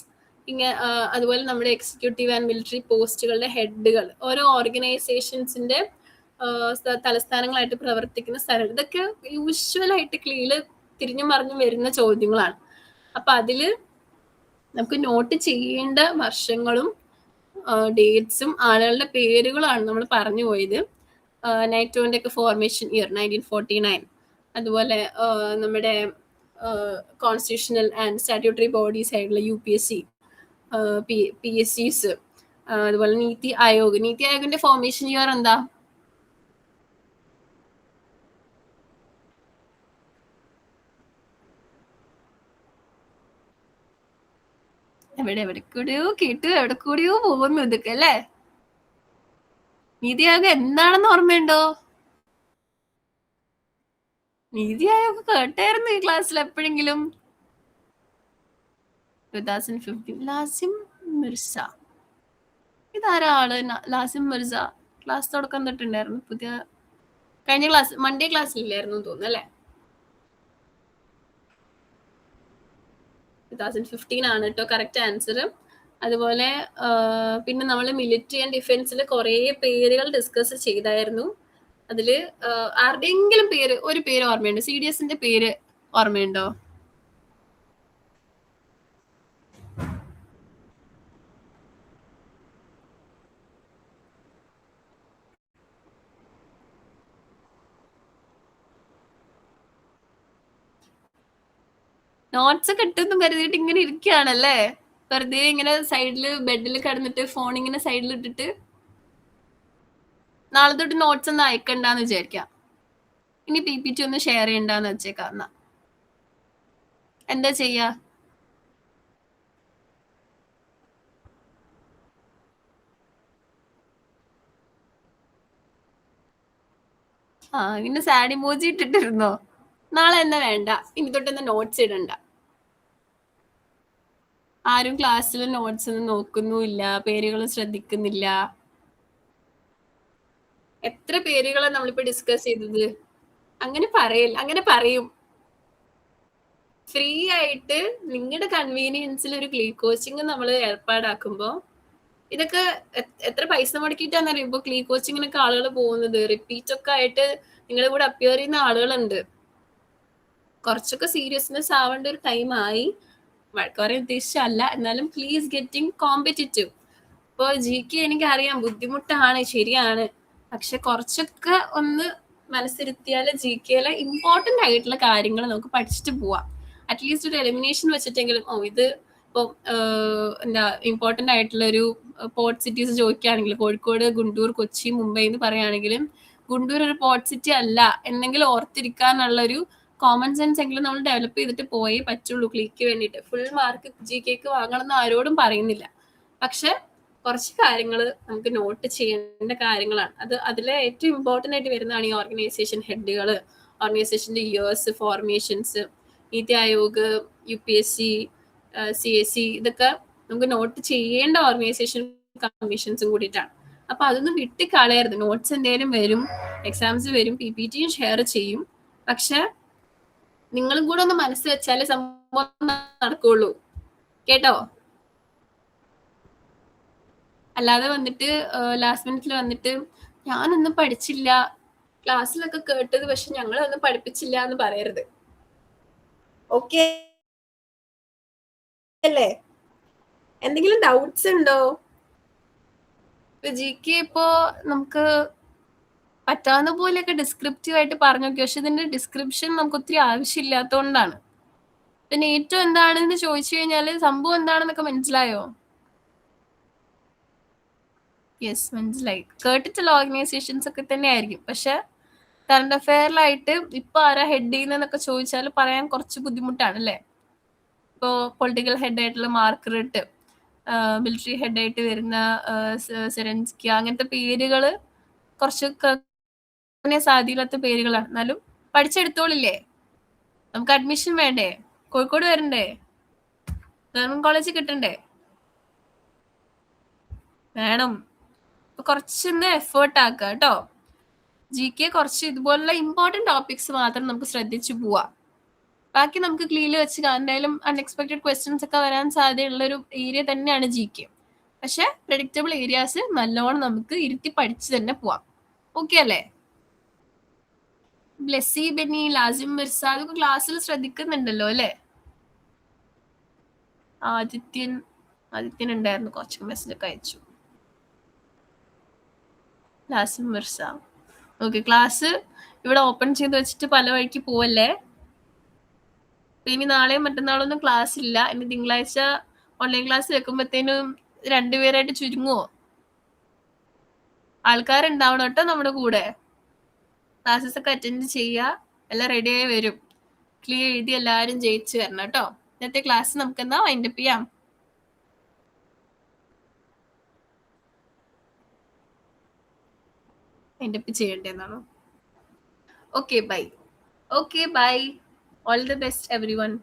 ഇങ്ങനെ അതുപോലെ നമ്മുടെ എക്സിക്യൂട്ടീവ് ആൻഡ് മിലിറ്ററി പോസ്റ്റുകളുടെ ഹെഡുകൾ, ഓരോ ഓർഗനൈസേഷൻസിന്റെ തലസ്ഥാനങ്ങളായിട്ട് പ്രവർത്തിക്കുന്ന സ്ഥലം, ഇതൊക്കെ യൂഷ്വലായിട്ട് ക്ലീല് തിരിഞ്ഞു മറിഞ്ഞു വരുന്ന ചോദ്യങ്ങളാണ്. അപ്പൊ അതില് നമുക്ക് നോട്ട് ചെയ്യേണ്ട വർഷങ്ങളും ഡേറ്റ്സും ആളുകളുടെ പേരുകളാണ് നമ്മൾ പറഞ്ഞു പോയത്. നാറ്റോന്റെ ഒക്കെ ഫോർമേഷൻ ഇയർ 1949, അതുപോലെ നമ്മുടെ കോൺസ്റ്റിറ്റ്യൂഷണൽ ആൻഡ് സ്റ്റാറ്റ്യൂട്ടറി ബോഡീസ് ആയിട്ടുള്ള UPSC, PSCs, അതുപോലെ നീതി ആയോഗ്. നീതി ആയോഗിന്റെ ഫോർമേഷൻ ഇയർ എന്താ? എവിടെ കൂടെയോ കേട്ടു, എവിടെ കൂടെയോ പോകുന്നു ഇതൊക്കെ അല്ലേ? നീതി ആയോഗ് എന്താണെന്ന് ഓർമ്മയുണ്ടോ? നീതി ആയോഗ് കേട്ടായിരുന്നു ഈ ക്ലാസ്സിൽ എപ്പോഴെങ്കിലും? 2015 ലാസിം മിർസ. ഇതാരാ ആള്? ലാസിം മിർസ ക്ലാസ് തുടക്കം തൊട്ടുണ്ടായിരുന്നു. പുതിയ കഴിഞ്ഞ ക്ലാസ് മൺഡേ ക്ലാസ്സിലില്ലായിരുന്നു തോന്നുന്നു അല്ലേ? 2015 ആണ് കേട്ടോ കറക്റ്റ് ആൻസർ. അതുപോലെ പിന്നെ നമ്മൾ മിലിറ്ററി ആൻഡ് ഡിഫൻസിൽ കുറേ പേരുകൾ ഡിസ്കസ് ചെയ്തായിരുന്നു. അതിൽ ആരുടെയെങ്കിലും പേര്, ഒരു പേര് ഓർമ്മയുണ്ടോ? CDSന്റെ പേര് ഓർമ്മയുണ്ടോ? നോട്ട്സ് കിട്ടുമെന്ന് കരുതിയിട്ട് ഇങ്ങനെ ഇരിക്കുകയാണല്ലേ? വെറുതെ ഇങ്ങനെ സൈഡിൽ ബെഡിൽ കിടന്നിട്ട് ഫോൺ ഇങ്ങനെ സൈഡിൽ ഇട്ടിട്ട് നാളെ തൊട്ട് നോട്ട്സ് ഒന്നും അയക്കണ്ടെന്ന് വിചാരിക്കാം. ഇനി PPT ഒന്ന് ഷെയർ ചെയ്യണ്ടെന്ന് വെച്ചേക്കാം. എന്നാ എന്താ ചെയ്യാ? ഇങ്ങനെ സാഡ് ഇമോജി ഇട്ടിട്ടിരുന്നോ? നാളെ എന്നാ വേണ്ട, ഇനി തൊട്ടെന്നാ നോട്ട്സ് ഇടണ്ട. ആരും ക്ലാസ്സിൽ നോട്ട്സ് ഒന്നും നോക്കുന്നുമില്ല, പേരുകൾ ശ്രദ്ധിക്കുന്നില്ല. എത്ര പേരുകളാണ് നമ്മളിപ്പോ ഡിസ്കസ് ചെയ്തത്? അങ്ങനെ പറയില്ല, അങ്ങനെ പറയും. ഫ്രീ ആയിട്ട് നിങ്ങളുടെ കൺവീനിയൻസിൽ ഒരു ക്ലീ കോച്ചിങ് നമ്മൾ ഏർപ്പാടാക്കുമ്പോൾ ഇതൊക്കെ എത്ര പൈസ മുടക്കിയിട്ടാണെന്നറിയോ ഇപ്പൊ ക്ലീ കോച്ചിങ്ങിനൊക്കെ ആളുകൾ പോകുന്നത്? റിപ്പീറ്റ് ഒക്കെ ആയിട്ട് നിങ്ങളുടെ കൂടെ അപ്പിയർ ചെയ്യുന്ന ആളുകളുണ്ട്. കുറച്ചൊക്കെ സീരിയസ്നെസ് ആവേണ്ട ഒരു ടൈം ആയി. വഴക്കുറെ ഉദ്ദേശിച്ചല്ല, എന്നാലും പ്ലീസ് ഗെറ്റിംഗ് കോമ്പറ്റിറ്റീവ്. ഇപ്പോൾ GK എനിക്കറിയാം ബുദ്ധിമുട്ടാണ്, ശരിയാണ്. പക്ഷെ കുറച്ചൊക്കെ ഒന്ന് മനസ്സിരുത്തിയാൽ GKയിലെ ഇമ്പോർട്ടൻ്റ് ആയിട്ടുള്ള കാര്യങ്ങൾ നമുക്ക് പഠിച്ചിട്ട് പോവാം. അറ്റ്ലീസ്റ്റ് ഒരു എലിമിനേഷൻ വെച്ചിട്ടെങ്കിലും ഇത് ഇപ്പോൾ എന്താ ഇമ്പോർട്ടൻ്റ് ആയിട്ടുള്ള ഒരു പോർട്ട് സിറ്റീസ് ചോദിക്കുകയാണെങ്കിൽ കോഴിക്കോട്, ഗുണ്ടൂർ, കൊച്ചി, മുംബൈ എന്ന് പറയുകയാണെങ്കിലും ഗുണ്ടൂർ ഒരു പോർട്ട് സിറ്റി അല്ല എന്നെങ്കിലും ഓർത്തിരിക്കാനുള്ളൊരു കോമൺ സെൻസ് എങ്കിലും നമ്മൾ ഡെവലപ്പ് ചെയ്തിട്ട് പോയേ പറ്റുള്ളൂ ക്ലിക്ക് വേണ്ടിയിട്ട്. ഫുൾ മാർക്ക് GK വാങ്ങണം എന്ന് ആരോടും പറയുന്നില്ല. പക്ഷെ കുറച്ച് കാര്യങ്ങൾ നമുക്ക് നോട്ട് ചെയ്യേണ്ട കാര്യങ്ങളാണ്. അതിലെ ഏറ്റവും ഇമ്പോർട്ടൻ്റ് ആയിട്ട് വരുന്നതാണ് ഈ organisation ഹെഡുകൾ, ഓർഗനൈസേഷൻ്റെ years, formations, NITI Aayog, UPSC, CSC, ഇതൊക്കെ നമുക്ക് നോട്ട് ചെയ്യേണ്ട ഓർഗനൈസേഷൻ കമ്മീഷൻസും കൂടിയിട്ടാണ്. അപ്പൊ അതൊന്നും വിട്ട് കളയരുത്. നോട്ട്സ് എന്തെങ്കിലും വരും, എക്സാംസ് വരും, PPTയും ഷെയർ ചെയ്യും. പക്ഷെ നിങ്ങളും കൂടെ ഒന്ന് മനസ്സിൽ വെച്ചാലേ സംഭവം നടക്കുള്ളൂ കേട്ടോ. അല്ലാതെ വന്നിട്ട് ലാസ്റ്റ് മിനിറ്റിൽ വന്നിട്ട് ഞാനൊന്നും പഠിച്ചില്ല, ക്ലാസ്സിലൊക്കെ കേട്ടത് പക്ഷെ ഞങ്ങളൊന്നും പഠിപ്പിച്ചില്ല എന്ന് പറയരുത്. ഓക്കെ അല്ലേ? എന്തെങ്കിലും ഡൗട്ട്സ് ഉണ്ടോ? GK ഇപ്പോ നമുക്ക് പറ്റാവുന്ന പോലെയൊക്കെ ഡിസ്ക്രിപ്റ്റീവ് ആയിട്ട് പറഞ്ഞു നോക്കി. പക്ഷെ ഇതിന്റെ ഡിസ്ക്രിപ്ഷൻ നമുക്ക് ഒത്തിരി ആവശ്യമില്ലാത്തതുകൊണ്ടാണ്. പിന്നെ ഏറ്റവും എന്താണെന്ന് ചോദിച്ചു കഴിഞ്ഞാല് സംഭവം എന്താണെന്നൊക്കെ മനസ്സിലായോ? യെസ്, മനസ്സിലായി. കേട്ടിട്ടുള്ള ഓർഗനൈസേഷൻസ് ഒക്കെ തന്നെ ആയിരിക്കും. പക്ഷെ കറണ്ട് അഫെയറിലായിട്ട് ഇപ്പൊ ആരാ ഹെഡ് ചെയ്യുന്നതെന്നൊക്കെ ചോദിച്ചാൽ പറയാൻ കുറച്ച് ബുദ്ധിമുട്ടാണ് അല്ലേ? ഇപ്പോ പൊളിറ്റിക്കൽ ഹെഡായിട്ടുള്ള മാർഗരറ്റ്, മിലിറ്ററി ഹെഡായിട്ട് വരുന്ന സെറൻസ്കി, അങ്ങനത്തെ പേരുകള് കുറച്ച് സാധ്യമില്ലാത്ത പേരുകളാണ്. എന്നാലും പഠിച്ചെടുത്തോളില്ലേ? നമുക്ക് അഡ്മിഷൻ വേണ്ടേ? കോഴിക്കോട് വരണ്ടേ? ഗവൺമെന്റ് കോളേജ് കിട്ടണ്ടേ? വേണം. കുറച്ചൊന്ന് എഫേർട്ട് ആക്കുക കേട്ടോ. GK കുറച്ച് ഇതുപോലുള്ള ഇമ്പോർട്ടന്റ് ടോപ്പിക്സ് മാത്രം നമുക്ക് ശ്രദ്ധിച്ചു പോവാം. ബാക്കി നമുക്ക് ക്ലീനിൽ വെച്ച് എന്തായാലും അൺഎക്സ്പെക്ടഡ് ക്വസ്റ്റ്യൻസ് ഒക്കെ വരാൻ സാധ്യതയുള്ള ഒരു ഏരിയ തന്നെയാണ് GK. പക്ഷെ പ്രെഡിക്റ്റബിൾ ഏരിയാസ് നല്ലോണം നമുക്ക് ഇരുത്തി പഠിച്ച് തന്നെ പോവാം. ഓക്കെ അല്ലേ? ബ്ലെസ്സി, ബെന്നി, ലാസിം, മിർസ അതൊക്കെ ക്ലാസ്സിൽ ശ്രദ്ധിക്കുന്നുണ്ടല്ലോ അല്ലേ? ആദിത്യൻ ഉണ്ടായിരുന്നു, കുറച്ച് മെസ്സേജ് ഒക്കെ അയച്ചു. ലാസിം, മിർസ. ഓക്കെ, ക്ലാസ് ഇവിടെ ഓപ്പൺ ചെയ്ത് വെച്ചിട്ട് പല വഴിക്ക് പോവല്ലേ. ഇനി നാളെയും മറ്റന്നാളൊന്നും ക്ലാസ് ഇല്ല. ഇനി തിങ്കളാഴ്ച ഓൺലൈൻ ക്ലാസ് വെക്കുമ്പോഴത്തേനും 2 പേരായിട്ട് ചുരുങ്ങുവോ? ആൾക്കാരുണ്ടാവണം കേട്ടോ നമ്മുടെ കൂടെ. ക്ലാസ്സസ് ഒക്കെ അറ്റൻഡ് ചെയ്യുക, എല്ലാം റെഡിയായി വരും. ക്ലിയർ എഴുതി എല്ലാവരും ജയിച്ചു വരണം കേട്ടോ. ഇന്നത്തെ ക്ലാസ് നമുക്ക് എന്നാ വൈൻഡപ്പ് ചെയ്യാം. വൈൻഡപ്പ് ചെയ്യേണ്ടതെന്നാണോ? Okay bye. Okay bye. All the best everyone.